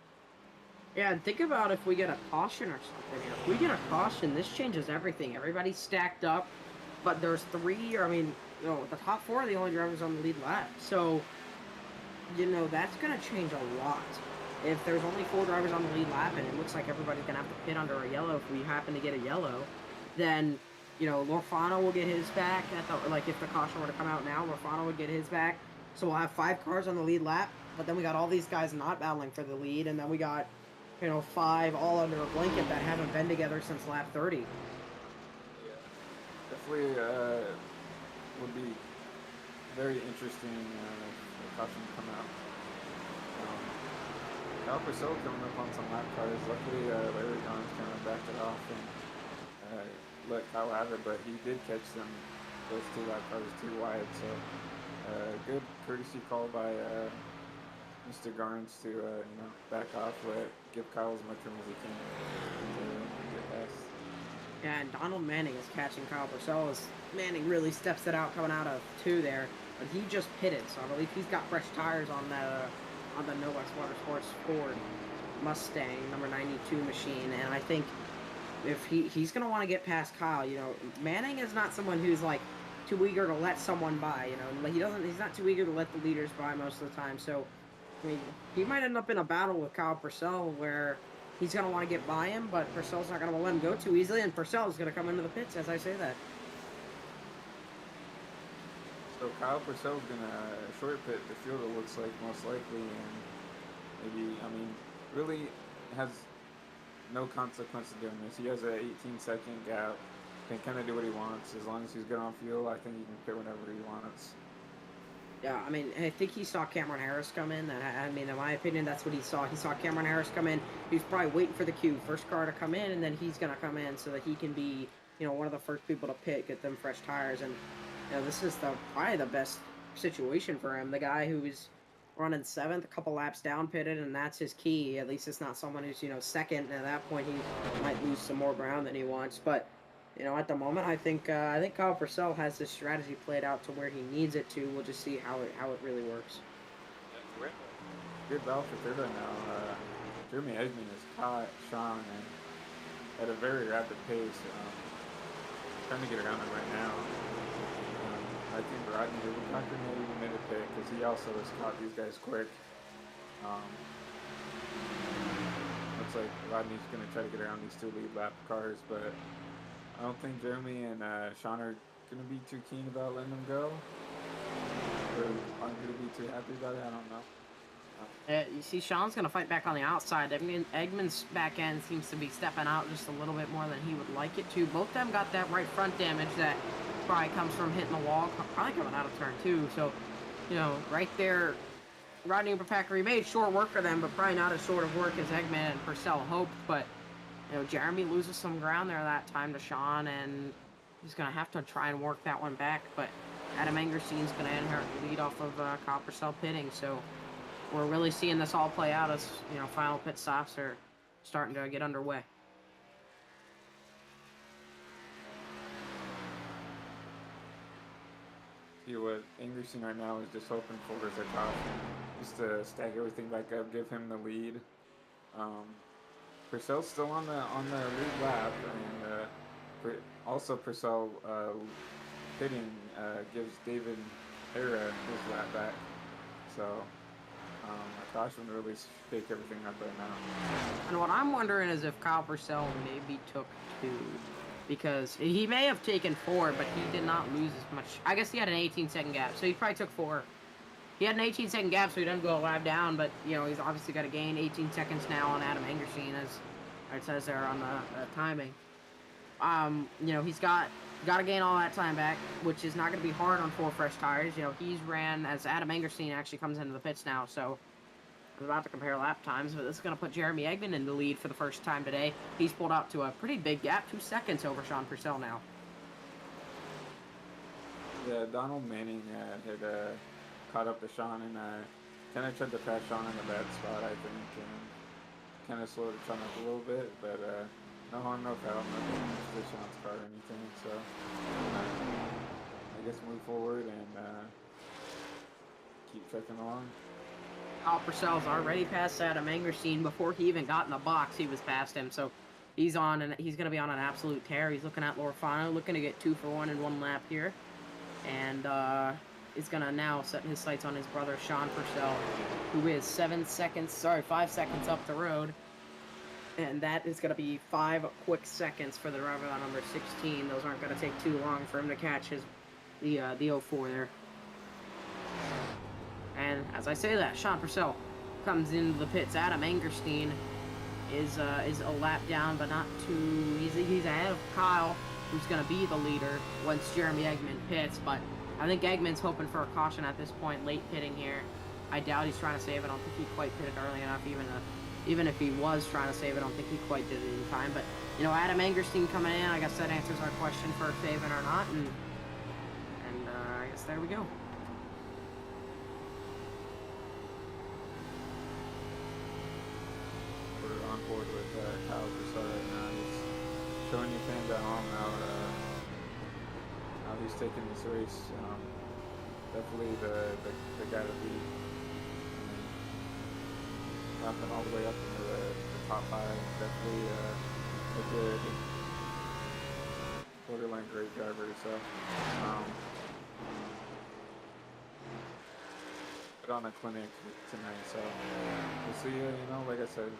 Yeah, and think about if we get a caution or something. If we get a caution, this changes everything. Everybody's stacked up, but there's three, or I mean, you know, the top four are the only drivers on the lead lap. So, you know, that's going to change a lot. If there's only 4 drivers on the lead lap and it looks like everybody's going to have to pit under a yellow if we happen to get a yellow, then, you know, Lorfano will get his back. Like, if the caution were to come out now, Lorfano would get his back. So we'll have 5 cars on the lead lap, but then we got all these guys not battling for the lead, and then we got, you know, 5 all under a blanket that haven't been together since lap 30. Yeah, definitely would be very interesting if the caution come out. Kyle Purcell coming up on some lap cars. Luckily, Larry Johns kind of backed it off and let Kyle have it, but he did catch them, those 2 lap cars too wide. So good courtesy call by Mr. Garnes to you know, back off, give Kyle as much room as he can to get past. Yeah, and Donald Manning is catching Kyle Purcell as Manning really steps it out coming out of 2 there, but he just pitted, so I believe he's got fresh tires on the No Wax Motorsports Ford Mustang number 92 machine, and I think if he's going to want to get past Kyle, you know, Manning is not someone who's like too eager to let someone by, you know, he's not too eager to let the leaders by most of the time, so I mean, he might end up in a battle with Kyle Purcell where he's going to want to get by him, but Purcell's not going to let him go too easily, and Purcell is going to come into the pits as I say that. So Kyle Purcell's going to short pit the field, it looks like, most likely, and maybe, I mean, really has no consequence to doing this. He has an 18-second gap. Can kind of do what he wants as long as he's good on fuel. I think he can pit whenever he wants. Yeah, I mean, I think he saw Cameron Harris come in. I mean, in my opinion, that's what he saw. He saw Cameron Harris come in. He was probably waiting for the cue, first car to come in, and then he's going to come in so that he can be, you know, one of the first people to pit, get them fresh tires. And, you know, this is probably the best situation for him. The guy who's running 7th, a couple laps down pitted, and that's his key. At least it's not someone who's, you know, 2nd, and at that point he might lose some more ground than he wants. But, you know, at the moment, I think Kyle Purcell has this strategy played out to where he needs it to. We'll just see how it really works. Good battle for third right now. Jeremy Eggman has caught Sean at a very rapid pace. Trying to get around him right now. I think Rodney Rubencocker maybe made a pick because he also has caught these guys quick. Looks like Rodney's going to try to get around these 2 lead lap cars, but I don't think Jeremy and Sean are going to be too keen about letting them go. Or aren't going to be too happy about it. I don't know. You see, Sean's going to fight back on the outside. Eggman's back end seems to be stepping out just a little bit more than he would like it to. Both of them got that right front damage that probably comes from hitting the wall, probably coming out of turn 2. So, you know, right there, Rodney Rubencocker, he made short work for them, but probably not as short of work as Eggman and Purcell hoped. But, you know, Jeremy loses some ground there that time to Sean, and he's going to have to try and work that one back. But Adam Engerstein's going to inherit the lead off of Kyle Purcell pitting. So we're really seeing this all play out as, you know, final pit stops are starting to get underway. See what Engerstein right now is just hoping for is a caution, just to stack everything back up, give him the lead. Purcell's still on the lead lap, and also Purcell pitting gives David Hera his lap back. So a caution to really shake everything up right now. And what I'm wondering is if Kyle Purcell maybe took 2. Because he may have taken 4, but he did not lose as much. I guess he had an 18-second gap, so he probably took 4. He had an 18-second gap, so he doesn't go a lap down, but, you know, he's obviously got to gain 18 seconds now on Adam Engerstein, as it says there on the timing. You know, he's got to gain all that time back, which is not going to be hard on 4 fresh tires. You know, he's ran, as Adam Engerstein actually comes into the pits now, so I was about to compare lap times, but this is going to put Jeremy Eggman in the lead for the first time today. He's pulled out to a pretty big gap, 2 seconds over Sean Purcell now. Yeah, Donald Manning had caught up to Sean and kind of tried to pass Sean in a bad spot, I think, and kind of slowed Sean up a little bit, but no harm, no foul, nothing to Sean's car or anything, so I guess move forward and keep trekking along. Kyle Purcell's already past Adam Engerstein. Before he even got in the box, he was past him. So he's on, and he's going to be on an absolute tear. He's looking at Lorfano, looking to get 2 for 1 in 1 lap here. And is going to now set his sights on his brother, Sean Purcell, who is 5 seconds up the road. And that is going to be 5 quick seconds for the driver on number 16. Those aren't going to take too long for him to catch the 04 there. And as I say that, Sean Purcell comes into the pits. Adam Engerstein is a lap down, but not too. He's ahead of Kyle, who's going to be the leader once Jeremy Eggman pits. But I think Eggman's hoping for a caution at this point, late pitting here. I doubt he's trying to save it. I don't think he quite pitted early enough. Even if he was trying to save it, I don't think he quite did it in time. But you know, Adam Engerstein coming in, I guess that answers our question for saving or not. And I guess there we go. On board with Kyle Purcell right now. He's showing you fans at home how he's taking this race. Definitely the guy to beat. Lapping all the way up into the top 5. Definitely a good borderline great driver. So put on a clinic tonight. So we'll see. You know, like I said,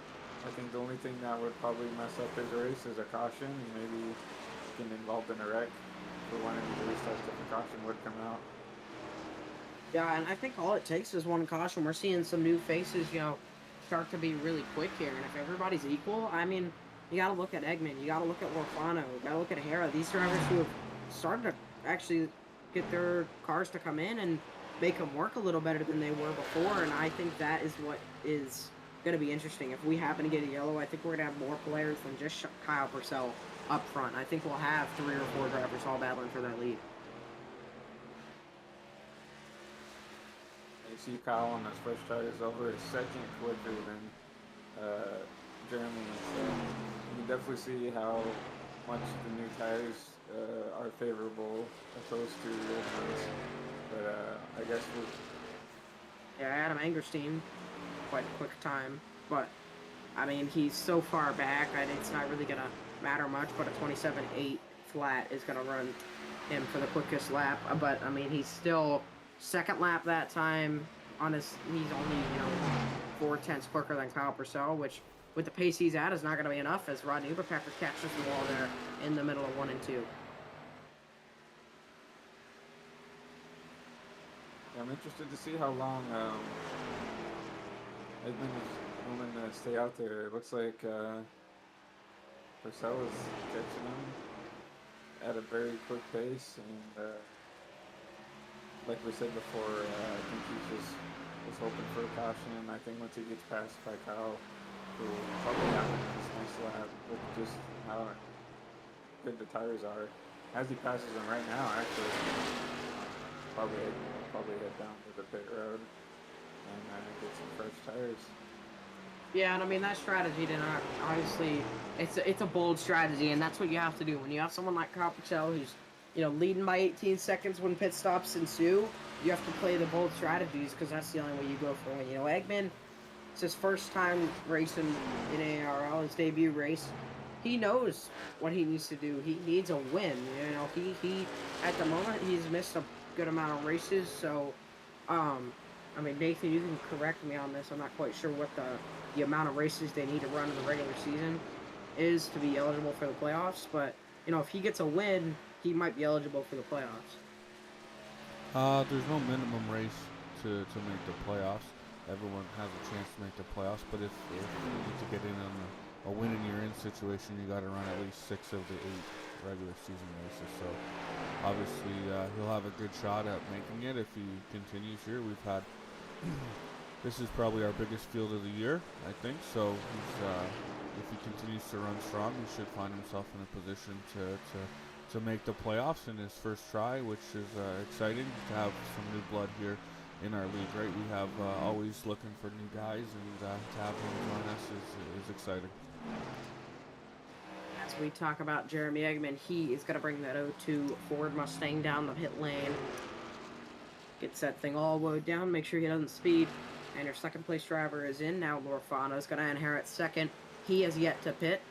I think the only thing that would probably mess up his race is a caution. Maybe getting involved in a wreck for one of the restarts if a caution would come out. Yeah, and I think all it takes is one caution. We're seeing some new faces, you know, start to be really quick here. And if everybody's equal, I mean, You got to look at Eggman. You got to look at Lorfano. You got to look at Hera. These drivers who have started to actually get their cars to come in and make them work a little better than they were before. And I think that is what is going to be interesting. If we happen to get a yellow, I think we're going to have more players than just Kyle Purcell up front. I think we'll have 3 or 4 drivers all battling for that lead. You see Kyle on his first try is over a second quicker than Jeremy. So you can definitely see how much the new tires are favorable opposed to the old ones. But I guess Yeah, Adam Angerstein, quite a quick time, but I mean, he's so far back, it's not really going to matter much, but a 27.8 flat is going to run him for the quickest lap. But I mean, he's still second lap that time on his, he's only, 4/10 quicker than Kyle Purcell, which with the pace he's at is not going to be enough as Rodney Uberpacker catches the wall there in the middle of 1 and 2. I'm interested to see how long Edmund is willing to stay out there. It looks like Purcell is catching him at a very quick pace, and like we said before, I think he's just was hoping for a caution. I think once he gets passed by Kyle, who will probably happen in this next lap with just how good the tires are. As he passes them right now, actually, probably head down to the pit road and get some fresh tires. Yeah, and I mean, that strategy did not, obviously, it's a bold strategy, and that's what you have to do. When you have someone like Kyle Purcell who's, leading by 18 seconds when pit stops ensue, you have to play the bold strategies, because that's the only way you go for a win. Eggman, it's his first time racing in ARL, his debut race. He knows what he needs to do. He needs a win. He at the moment, he's missed a good amount of races, so, I mean, Nathan, you can correct me on this. I'm not quite sure what the amount of races they need to run in the regular season is to be eligible for the playoffs, but, if he gets a win, he might be eligible for the playoffs. There's no minimum race to make the playoffs. Everyone has a chance to make the playoffs, but if you need to get in on a win in your in situation, you got to run at least 6 of the 8 regular season races. So obviously he'll have a good shot at making it if he continues here. We've had this is probably our biggest field of the year, I think. So if he continues to run strong, he should find himself in a position to make the playoffs in his first try, which is exciting to have some new blood here in our league, right? We have always looking for new guys, and to have him join us is exciting. As we talk about Jeremy Eggman, he is going to bring that 02 Ford Mustang down the pit lane. Gets that thing all the way down, make sure he doesn't speed. And your second place driver is in. Now Lorfano is going to inherit second. He has yet to pit.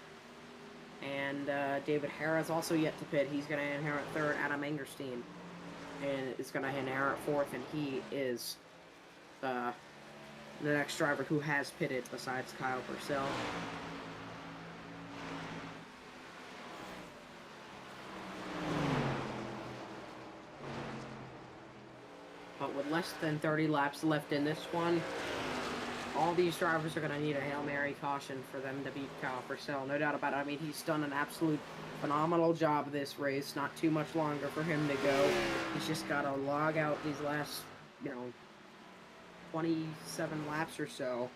And David Hera is also yet to pit. He's going to inherit third. Adam Angerstein and is going to inherit fourth. And he is the next driver who has pitted besides Kyle Purcell. But with less than 30 laps left in this one, all these drivers are going to need a Hail Mary caution for them to beat Kyle Purcell. No doubt about it. I mean, he's done an absolute phenomenal job this race. Not too much longer for him to go. He's just got to log out these last, 27 laps or so,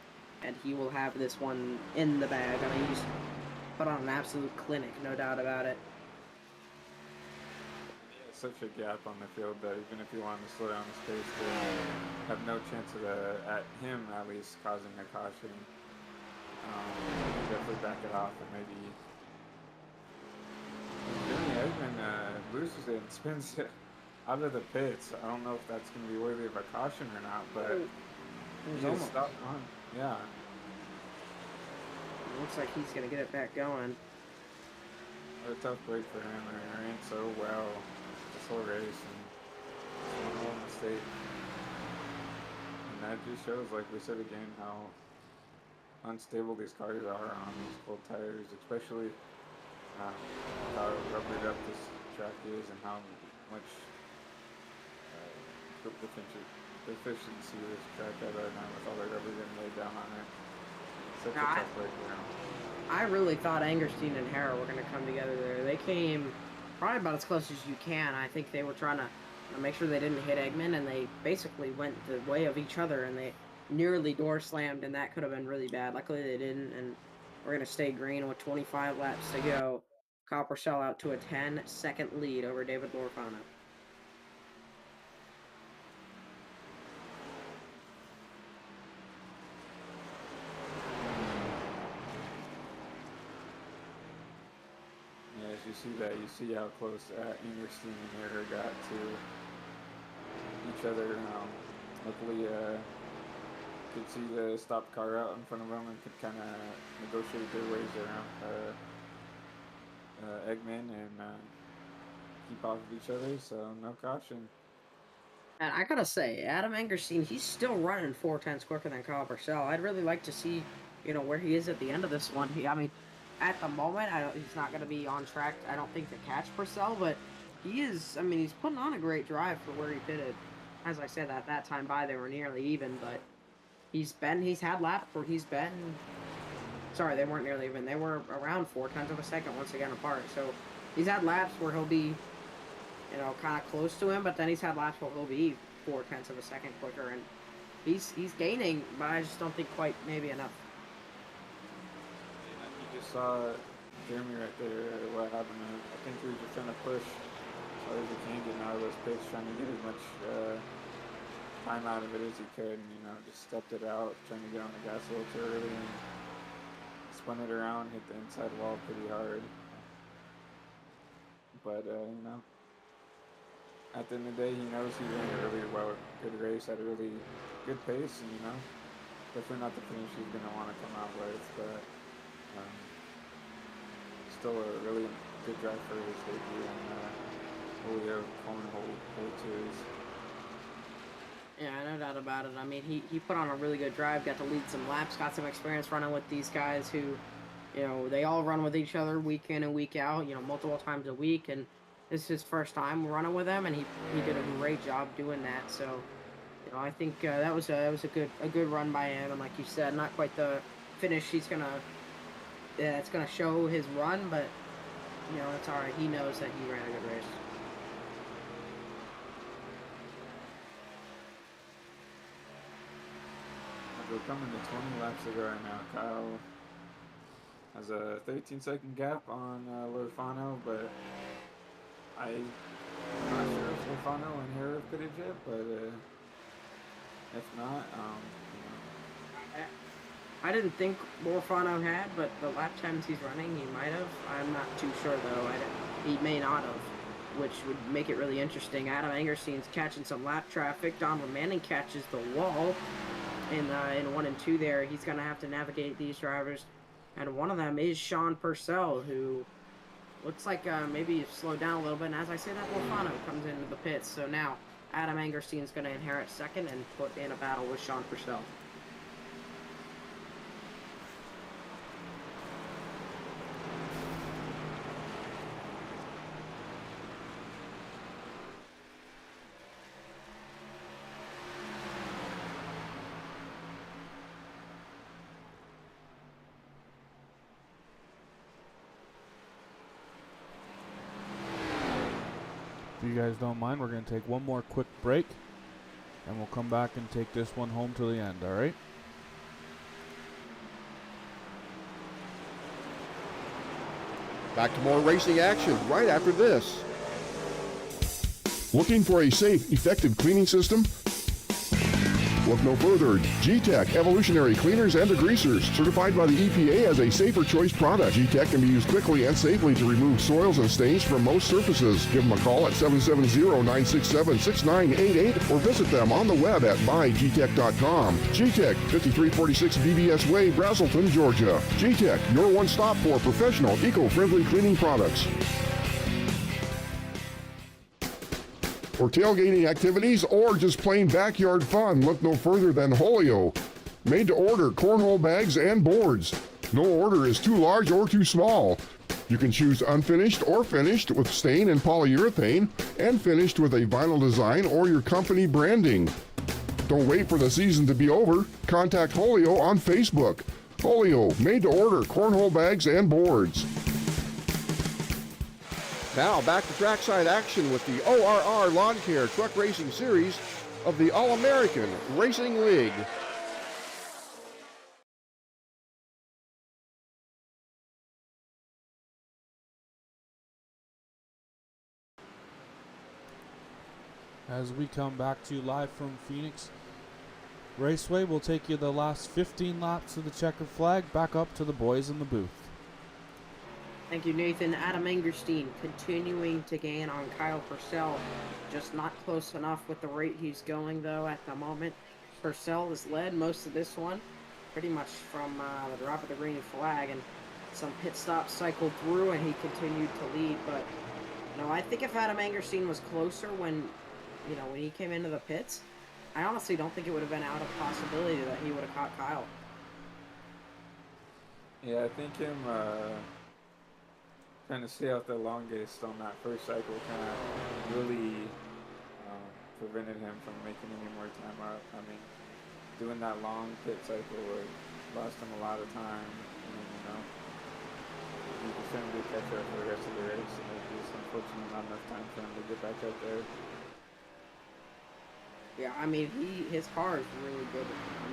and he will have this one in the bag. I mean, he's put on an absolute clinic, no doubt about it. Such a gap on the field that even if you wanted to slow down his pace, they have no chance of at him at least causing a caution. Definitely back it off, and maybe Jimmy Eggman loses it and spins it out of the pits. I don't know if that's going to be worthy of a caution or not, but he just stopped on. Yeah. It looks like he's going to get it back going. What a tough break for him. He ran so well this whole race, and one little mistake. And that just shows, like we said again, how unstable these cars are on these cold tires, especially how rubbered up this track is and how much deficiency this track had right now with all the rubber getting laid down on it. Such a tough break for him. I really thought Angerstein and Hera were going to come together there. They came probably about as close as you can. I think they were trying to make sure they didn't hit Eggman, and they basically went the way of each other, and they nearly door slammed, and that could have been really bad. Luckily, they didn't, and we're going to stay green with 25 laps to go. Copper Shell out to a 10-second lead over David Lorfano. Yeah, as you see that, you see how close Ingerstein and Hera got to each other. Luckily, could see the stopped car out in front of them and could kind of negotiate their ways around Eggman and keep off of each other, so no caution. And I gotta say, Adam Angerstein, he's still running 4/10 quicker than Kyle Purcell. I'd really like to see, where he is at the end of this one. I mean, at the moment, he's not gonna be on track, I don't think, to catch Purcell, but he is, he's putting on a great drive for where he pitted. As I said, at that time by, they were nearly even, but he's had laps where he's been, sorry, they weren't nearly even, they were around 4/10 of a second once again apart, so he's had laps where he'll be, kind of close to him, but then he's had laps where he'll be 4/10 of a second quicker, and he's gaining, but I just don't think quite maybe enough. You just saw Jeremy right there, what happened. I think he was just trying to push as hard as he can, getting out of those pits, trying to get as much time out of it as he could, and just stepped it out, trying to get on the gas a little too early, and spun it around, hit the inside wall pretty hard. But at the end of the day, he knows he ran a really good race, had a really good pace, and definitely not the finish he's going to want to come out with, but still a really good drive for his debut in Holio Cornhole Series. Yeah, no doubt about it. I mean, he put on a really good drive, got to lead some laps, got some experience running with these guys who, they all run with each other week in and week out, multiple times a week, and this is his first time running with them, and he did a great job doing that. So, I think that was a good run by him, and like you said, not quite the finish it's gonna show his run, but it's all right. He knows that he ran a good race. We're coming to 20 laps to go right now. Kyle has a 13-second gap on Lorfano, but I'm not sure if Lorfano and Hera have pitted yet, but if not, I didn't think Lorfano had, but the lap times he's running, he might have. I'm not too sure, though. He may not have, which would make it really interesting. Adam Angerstein's catching some lap traffic. Donovan Manning catches the wall in 1 and 2 there. He's going to have to navigate these drivers, and one of them is Sean Purcell, who looks like maybe slowed down a little bit, and as I say that, Lorfano comes into the pits, so now Adam Angerstein's going to inherit second and put in a battle with Sean Purcell. If you guys don't mind, we're going to take one more quick break, and we'll come back and take this one home to the end, all right? Back to more racing action right after this. Looking for a safe, effective cleaning system? Look no further. G-Tech Evolutionary Cleaners and Degreasers, certified by the EPA as a safer choice product. G-Tech can be used quickly and safely to remove soils and stains from most surfaces. Give them a call at 770-967-6988 or visit them on the web at buyGtech.com. G-Tech, 5346 BBS Way, Brazelton, Georgia. G-Tech, your one stop for professional, eco-friendly cleaning products. For tailgating activities or just plain backyard fun, look no further than Holio. Made to order cornhole bags and boards. No order is too large or too small. You can choose unfinished or finished with stain and polyurethane, and finished with a vinyl design or your company branding. Don't wait for the season to be over. Contact Holio on Facebook. Holio, made to order cornhole bags and boards. Now back to trackside action with the ORR Lawn Care Truck Racing Series of the All-American Racing League. As we come back to you live from Phoenix, Raceway will take you the last 15 laps of the checkered flag, back up to the boys in the booth. Thank you, Nathan. Adam Engerstein continuing to gain on Kyle Purcell. Just not close enough with the rate he's going, though, at the moment. Purcell has led most of this one, pretty much from the drop of the green flag, and some pit stops cycled through, and he continued to lead. But, I think if Adam Engerstein was closer when he came into the pits, I honestly don't think it would have been out of possibility that he would have caught Kyle. Yeah, I think him trying to stay out the longest on that first cycle kind of really prevented him from making any more time up. I mean, doing that long pit cycle would lost him a lot of time, and he could certainly catch up for the rest of the race, and it was unfortunately not enough time for him to get back up there. Yeah, I mean, his car is really good. I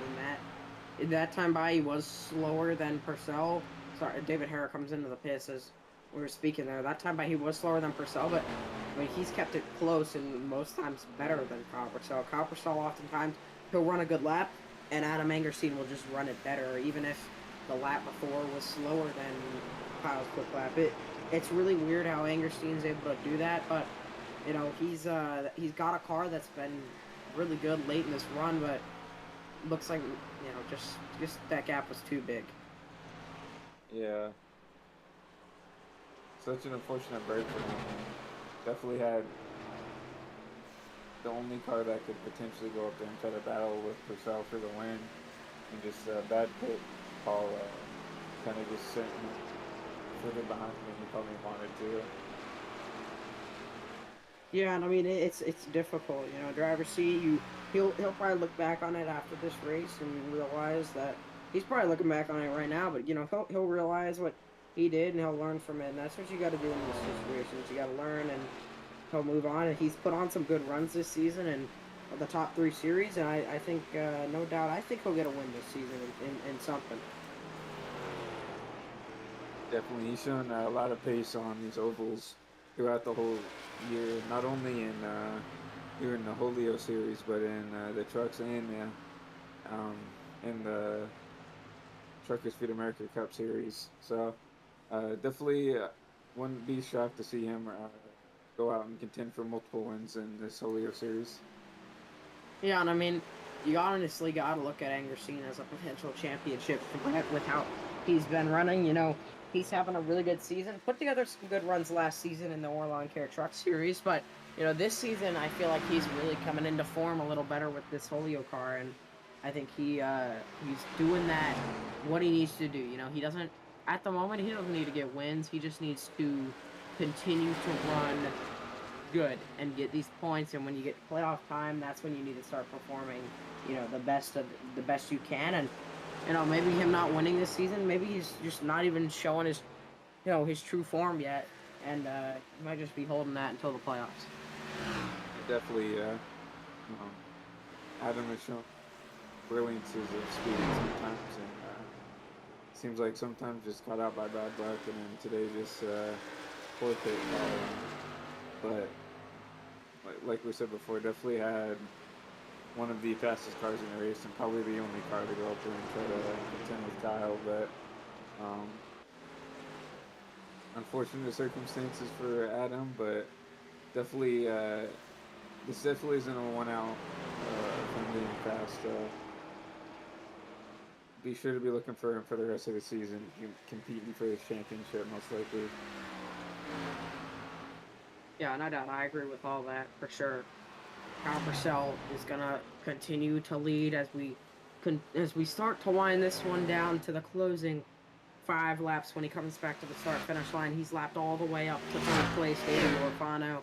mean, that time by, he was slower than Purcell. Sorry, David Hare comes into the pits as we were speaking there. That time by, he was slower than Purcell, but I mean, he's kept it close and most times better than Kyle Purcell. Kyle Purcell, oftentimes, he'll run a good lap, and Adam Engerstein will just run it better, even if the lap before was slower than Kyle's quick lap. It's really weird how Engerstein's able to do that, but he's got a car that's been really good late in this run, but looks like just that gap was too big. Yeah, such an unfortunate break for him. Definitely had the only car that could potentially go up there and try to battle with Purcell for the win, and just bad pit call kind of just sent him further behind than he probably wanted to. Yeah, and I mean it's difficult, driver's seat. He'll probably look back on it after this race and realize that he's probably looking back on it right now. But he'll realize what he did and he'll learn from it. And that's what you got to do in these situations. You got to learn, and he'll move on. And he's put on some good runs this season and the top 3 series. And I think no doubt, I think he'll get a win this season in something. Definitely, he's shown a lot of pace on these ovals throughout the whole year, not only in here in the Holio series, but in the trucks and in the Truckers Feed America Cup series. So definitely wouldn't be shocked to see him go out and contend for multiple wins in this Holio series. Yeah, and I mean, you honestly got to look at Engerstein as a potential championship threat with how he's been running. He's having a really good season. Put together some good runs last season in the Lawn Care Truck Series, but this season I feel like he's really coming into form a little better with this Holio car, and I think he's doing that what he needs to do. He doesn't at the moment he doesn't need to get wins. He just needs to continue to run good and get these points. And when you get playoff time, that's when you need to start performing, the best you can. And maybe him not winning this season, maybe he's just not even showing his, his true form yet, and he might just be holding that until the playoffs. Definitely, Adam has shown brilliances of speed sometimes, and seems like sometimes just caught out by bad luck, and then today just forfeit. But like we said before, definitely had one of the fastest cars in the race, and probably the only car to go up there and try to contend with Kyle. But unfortunate circumstances for Adam, but definitely this definitely isn't a one-out from being fast. Be sure to be looking for him for the rest of the season, competing for his championship most likely. Yeah, no doubt. I agree with all that for sure. Kyle Purcell is gonna continue to lead as we start to wind this one down to the closing 5 laps. When he comes back to the start-finish line, he's lapped all the way up to third place, David Orfano.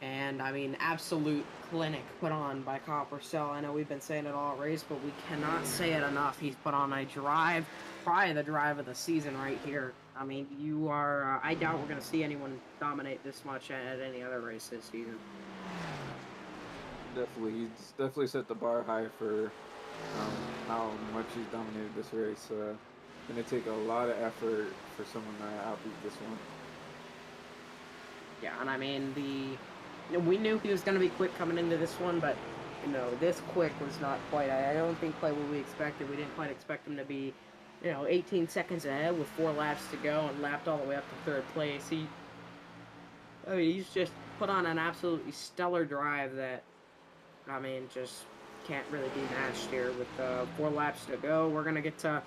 And I mean, absolute clinic put on by Kyle Purcell. I know we've been saying it all race, but we cannot say it enough. He's put on a drive, probably the drive of the season right here. I mean, you are. I doubt we're going to see anyone dominate this much at any other race this season. He's definitely set the bar high for how much he's dominated this race. Gonna take a lot of effort for someone to outbeat this one. Yeah, and I mean we knew he was going to be quick coming into this one, but this quick was not quite. I don't think quite what we expected. We didn't quite expect him to be, 18 seconds ahead with 4 laps to go and lapped all the way up to third place. He's just put on an absolutely stellar drive that, I mean, just can't really be matched here with 4 laps to go. We're gonna get to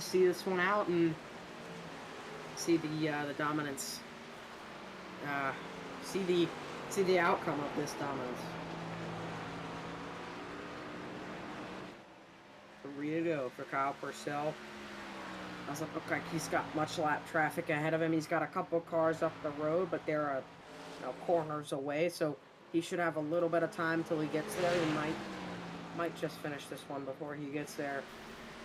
see this one out and see the dominance. See the outcome of this dominance. 3 to go for Kyle Purcell. Doesn't look like he's got much lap traffic ahead of him. He's got a couple cars up the road, but they're corners away, so he should have a little bit of time till he gets there. He might just finish this one before he gets there.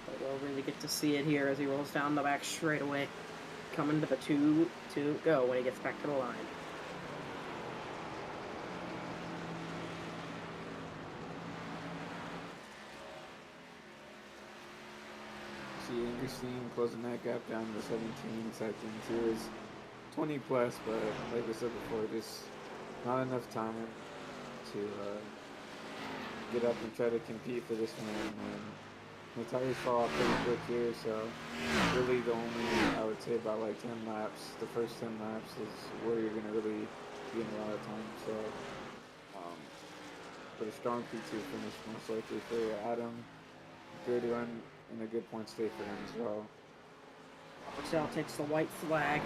But we'll really get to see it here as he rolls down the back straightaway, coming to the 2 to go when he gets back to the line. See Angerstein closing that gap down to 17 seconds. He was 20 plus, but like I said before, just not enough time to get up and try to compete for this one. And the tires fall off pretty quick here, so really the only, I would say about like 10 laps, the first 10 laps is where you're going to really gain a lot of time. So, but a strong P2 finish most likely for Adam. Good run and a good point stay for him as well. Purcell takes the white flag,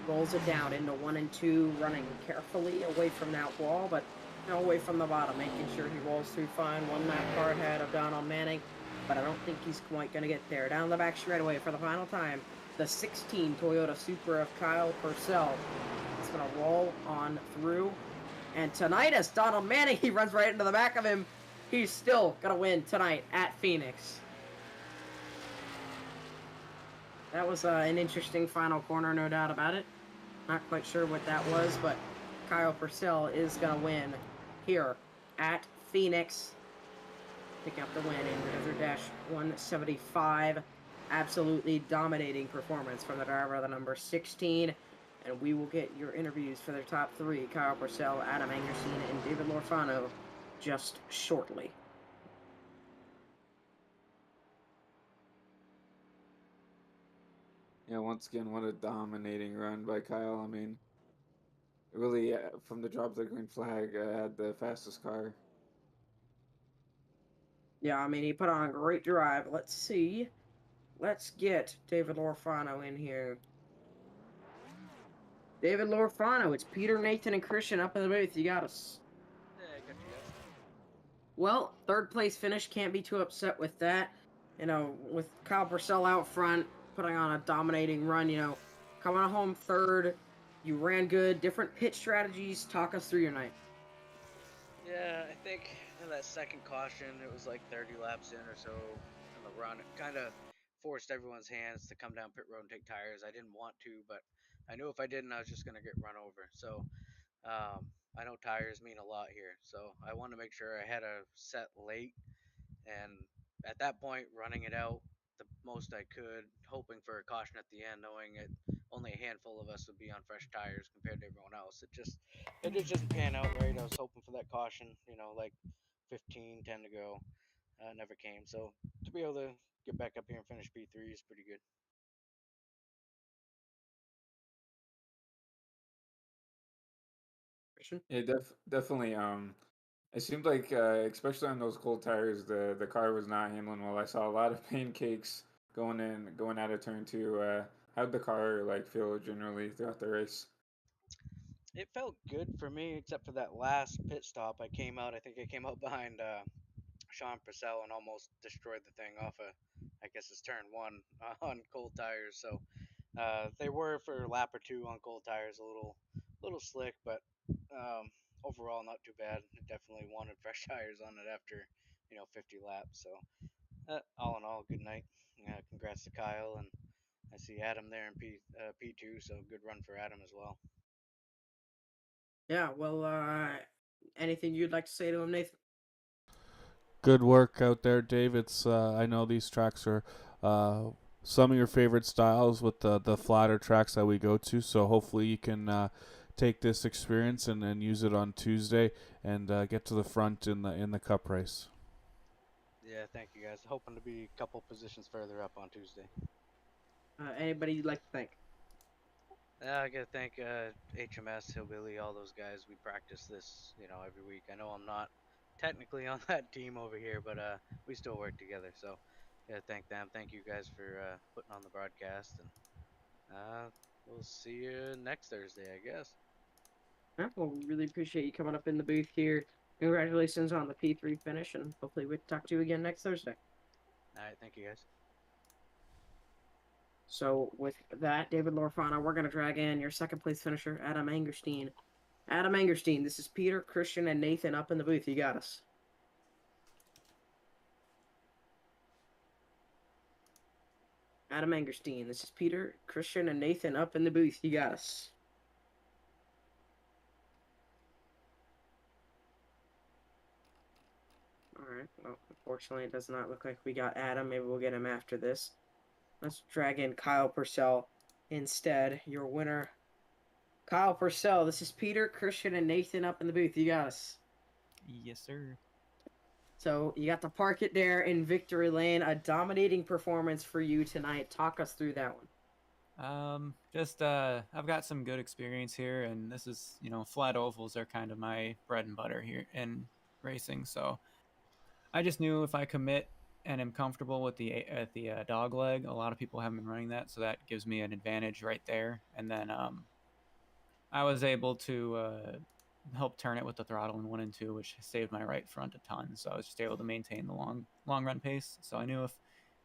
rolls it down into 1 and 2, running carefully away from that wall, but away from the bottom, making sure he rolls through fine. 1 lap car ahead of Donald Manning, but I don't think he's quite going to get there. Down the back straightaway for the final time, the 16 Toyota Supra of Kyle Purcell. It's going to roll on through. And tonight, as Donald Manning, he runs right into the back of him. He's still going to win tonight at Phoenix. That was an interesting final corner, no doubt about it. Not quite sure what that was, but Kyle Purcell is going to win here at Phoenix. Picking up the win in Desert Dash 175. Absolutely dominating performance from the driver of the number 16. And we will get your interviews for their top 3, Kyle Purcell, Adam Angerstein, and David Lorfano, just shortly. Yeah, once again, what a dominating run by Kyle. I mean, really, from the drop of the green flag, had the fastest car. Yeah, I mean, he put on a great drive. Let's see. Let's get David Lorfano in here. David Lorfano, it's Peter, Nathan, and Christian up in the booth. You got us. Yeah, I got you guys. Well, 3rd place finish, can't be too upset with that. With Kyle Purcell out front, putting on a dominating run, coming home 3rd. You ran good, different pit strategies. Talk us through your night. Yeah, I think in that second caution, it was like 30 laps in or so in the run. It kind of forced everyone's hands to come down pit road and take tires. I didn't want to, but I knew if I didn't, I was just going to get run over. So I know tires mean a lot here. So I wanted to make sure I had a set late. And at that point, running it out the most I could, hoping for a caution at the end, knowing it only a handful of us would be on fresh tires compared to everyone else. It just doesn't pan out right. I was hoping for that caution, like 15, 10 to go. Never came. So to be able to get back up here and finish P3 is pretty good. Christian? Yeah, definitely. It seemed like, especially on those cold tires, the car was not handling well. I saw a lot of pancakes going out of turn 2. How'd the car like feel generally throughout the race? It felt good for me, except for that last pit stop. I think I came out behind Sean Purcell and almost destroyed the thing off of, I guess it's turn 1 on cold tires. So they were for a lap or 2 on cold tires, a little slick, but overall, not too bad. I definitely wanted fresh tires on it after 50 laps. So all in all, good night. Congrats to Kyle, and I see Adam there in P2, so good run for Adam as well. Yeah, well, anything you'd like to say to him, Nathan? Good work out there, Dave. It's I know these tracks are some of your favorite styles with the flatter tracks that we go to. So hopefully you can take this experience and use it on Tuesday and get to the front in the cup race. Yeah, thank you guys. Hoping to be a couple positions further up on Tuesday. Anybody you'd like to thank? I gotta thank HMS, Hillbilly, all those guys. We practice this, every week. I know I'm not technically on that team over here, but we still work together. So, yeah, thank them. Thank you guys for putting on the broadcast, and we'll see you next Thursday, I guess. Yeah, well, we really appreciate you coming up in the booth here. Congratulations on the P3 finish, and hopefully we talk to you again next Thursday. All right, thank you guys. So with that, David Lorfana, we're going to drag in your second place finisher, Adam Angerstein. Adam Angerstein, this is Peter, Christian, and Nathan up in the booth. You got us. Adam Angerstein, this is Peter, Christian, and Nathan up in the booth. You got us. Alright, well, unfortunately, it does not look like we got Adam. Maybe we'll get him after this. Let's drag in Kyle Purcell instead, your winner. Kyle Purcell, this is Peter, Christian, and Nathan up in the booth. You got us. Yes, sir. So you got to park it there in Victory Lane. A dominating performance for you tonight. Talk us through that one. I've got some good experience here, and this is, flat ovals are kind of my bread and butter here in racing. So I just knew if I commit and am comfortable with the dog leg, a lot of people haven't been running that, so that gives me an advantage right there. And then I was able to help turn it with the throttle in 1 and 2, which saved my right front a ton. So I was just able to maintain the long run pace. So I knew if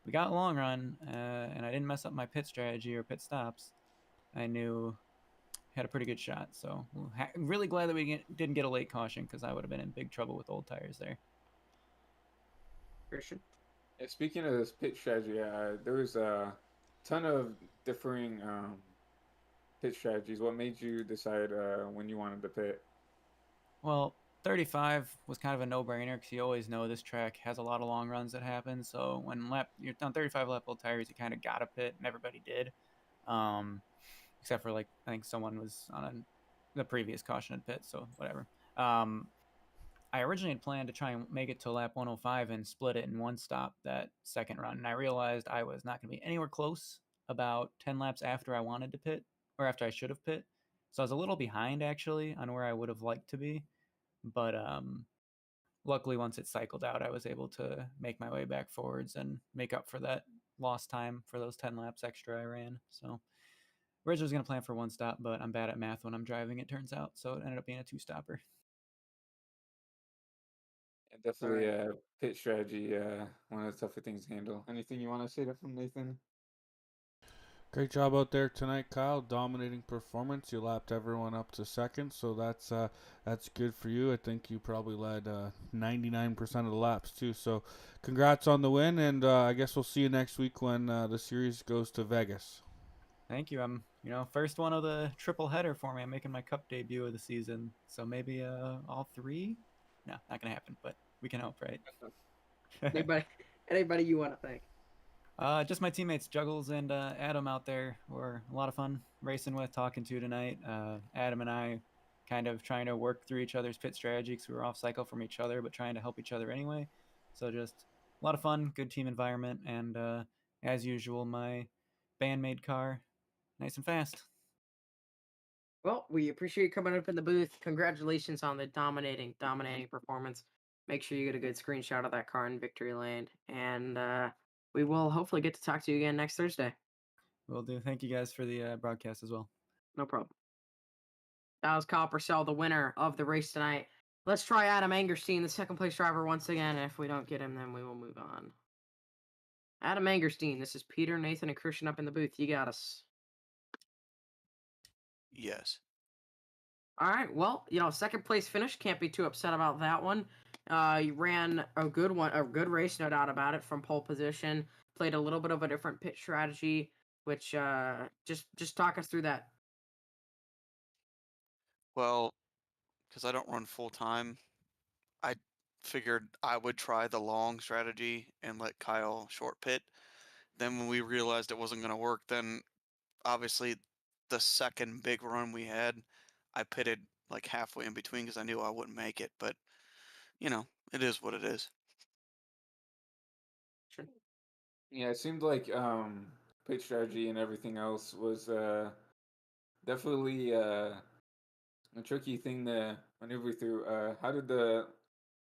we got long run and I didn't mess up my pit strategy or pit stops, I knew had a pretty good shot. So really glad that we didn't get a late caution, because I would have been in big trouble with old tires there. Christian? Yeah, speaking of this pit strategy, there was a ton of differing pit strategies. What made you decide when you wanted to pit? Well, 35 was kind of a no-brainer, because you always know this track has a lot of long runs that happen. So when you're on 35 lap old tires, you kind of got to pit, and everybody did. Except for, like, I think someone was on the previous caution at pit, so whatever. I originally had planned to try and make it to lap 105 and split it in one stop that second run, and I realized I was not going to be anywhere close about 10 laps after I wanted to pit, or after I should have pit. So I was a little behind, actually, on where I would have liked to be. But luckily, once it cycled out, I was able to make my way back forwards and make up for that lost time for those 10 laps extra I ran. So originally was going to plan for one stop, but I'm bad at math when I'm driving, it turns out. So it ended up being a two-stopper. Yeah, definitely pit strategy, one of the tougher things to handle. Anything you want to say to from Nathan? Great job out there tonight, Kyle. Dominating performance. You lapped everyone up to second, so that's good for you. I think you probably led 99% of the laps too. So, congrats on the win, and I guess we'll see you next week when the series goes to Vegas. Thank you. I'm, first one of the triple header for me. I'm making my cup debut of the season, so maybe all three. No, not gonna happen, but we can hope, right? Anybody you want to thank? Just my teammates, Juggles and Adam out there were a lot of fun racing with, talking to tonight. Adam and I kind of trying to work through each other's pit strategy, because we were off cycle from each other, but trying to help each other anyway. So just a lot of fun, good team environment, and as usual, my bandmade car, nice and fast. Well, we appreciate you coming up in the booth. Congratulations on the dominating performance. Make sure you get a good screenshot of that car in Victory Lane. And we will hopefully get to talk to you again next Thursday. Will do. Thank you guys for the broadcast as well. No problem. That was Kyle Purcell, the winner of the race tonight. Let's try Adam Angerstein, the second place driver, once again. If we don't get him, then we will move on. Adam Angerstein, this is Peter, Nathan, and Christian up in the booth. You got us. Yes. All right. Well, second place finish. Can't be too upset about that one. You ran a good race, no doubt about it, from pole position. Played a little bit of a different pit strategy, which just talk us through that. Well, because I don't run full time, I figured I would try the long strategy and let Kyle short pit. Then when we realized it wasn't going to work, then obviously the second big run we had, I pitted like halfway in between because I knew I wouldn't make it. But it is what it is. Sure. Yeah, it seemed like pitch strategy and everything else was definitely a tricky thing to maneuver through. How did the?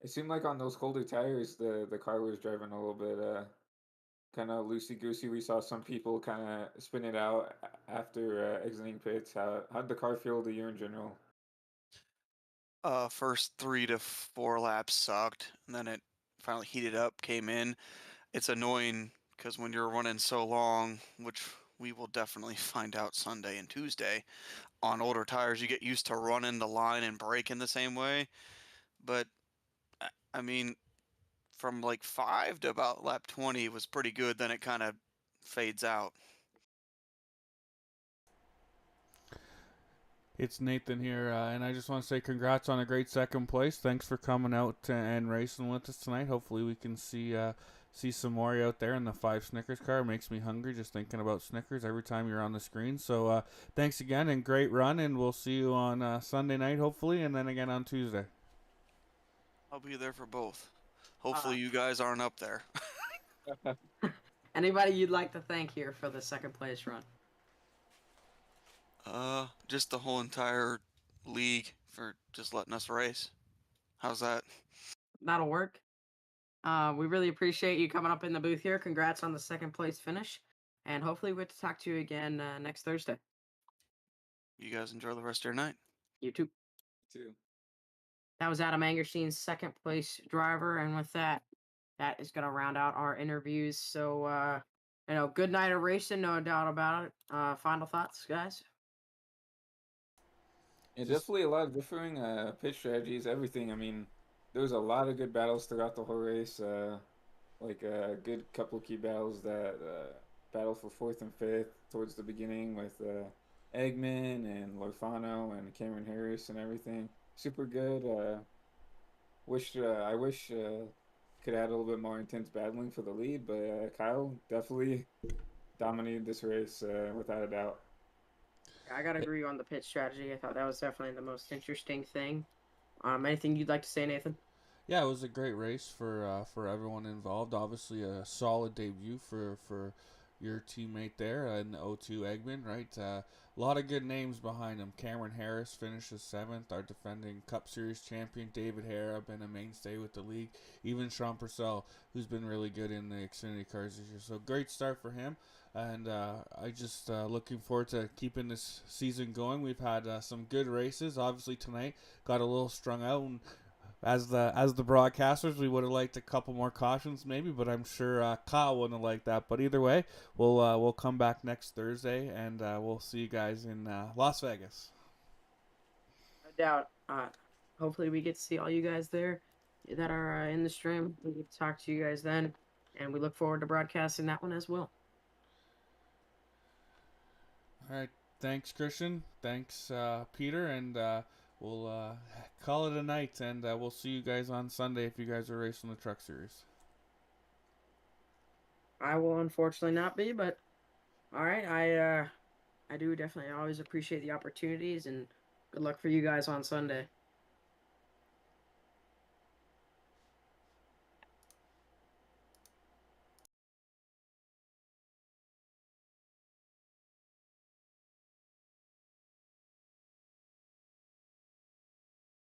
It seemed like on those colder tires, the car was driving a little bit kind of loosey goosey. We saw some people kind of spin it out after exiting pits. How'd the car feel to you in general? First 3 to 4 laps sucked, and then it finally heated up, came in. It's annoying because when you're running so long, which we will definitely find out Sunday and Tuesday, on older tires, you get used to running the line and braking the same way. But I mean, from like 5 to about lap 20 was pretty good. Then it kind of fades out. It's Nathan here, and I just want to say congrats on a great second place. Thanks for coming out and racing with us tonight. Hopefully, we can see some more out there in the 5 Snickers car. It makes me hungry just thinking about Snickers every time you're on the screen. So, thanks again and great run, and we'll see you on Sunday night, hopefully, and then again on Tuesday. I'll be there for both. Uh, Hopefully, you guys aren't up there. Anybody you'd like to thank here for the second place run? Just the whole entire league for just letting us race. How's that? That'll work. We really appreciate you coming up in the booth here. Congrats on the second place finish, and hopefully we get to talk to you again next Thursday. You guys enjoy the rest of your night. You too. Too. That was Adam Angerstein's second place driver, and with that, that is going to round out our interviews. So, good night of racing, no doubt about it. Final thoughts, guys? Yeah, definitely a lot of differing pitch strategies, everything. I mean, there was a lot of good battles throughout the whole race. Like a good couple key battles that battle for fourth and fifth towards the beginning with Eggman and Lorfano and Cameron Harris and everything. Super good. I wish could add a little bit more intense battling for the lead, but Kyle definitely dominated this race without a doubt. I got to agree on the pitch strategy. I thought that was definitely the most interesting thing. Anything you'd like to say, Nathan? Yeah, it was a great race for everyone involved. Obviously, a solid debut for your teammate there in the O2 Eggman, right? A lot of good names behind him. Cameron Harris finishes 7th. Our defending Cup Series champion David Hara been a mainstay with the league. Even Sean Purcell, who's been really good in the Xfinity cars this year. So great start for him. And I just looking forward to keeping this season going. We've had some good races. Obviously tonight got a little strung out, and as the broadcasters, we would have liked a couple more cautions maybe, but I'm sure Kyle wouldn't have liked that. But either way, we'll come back next Thursday, and we'll see you guys in Las Vegas. No doubt. Hopefully we get to see all you guys there that are in the stream. We get to talk to you guys then, and we look forward to broadcasting that one as well. All right, thanks Christian, thanks Peter, and we'll call it a night, and we'll see you guys on Sunday if you guys are racing the Truck Series. I will unfortunately not be, but all right. I do definitely always appreciate the opportunities, and good luck for you guys on Sunday.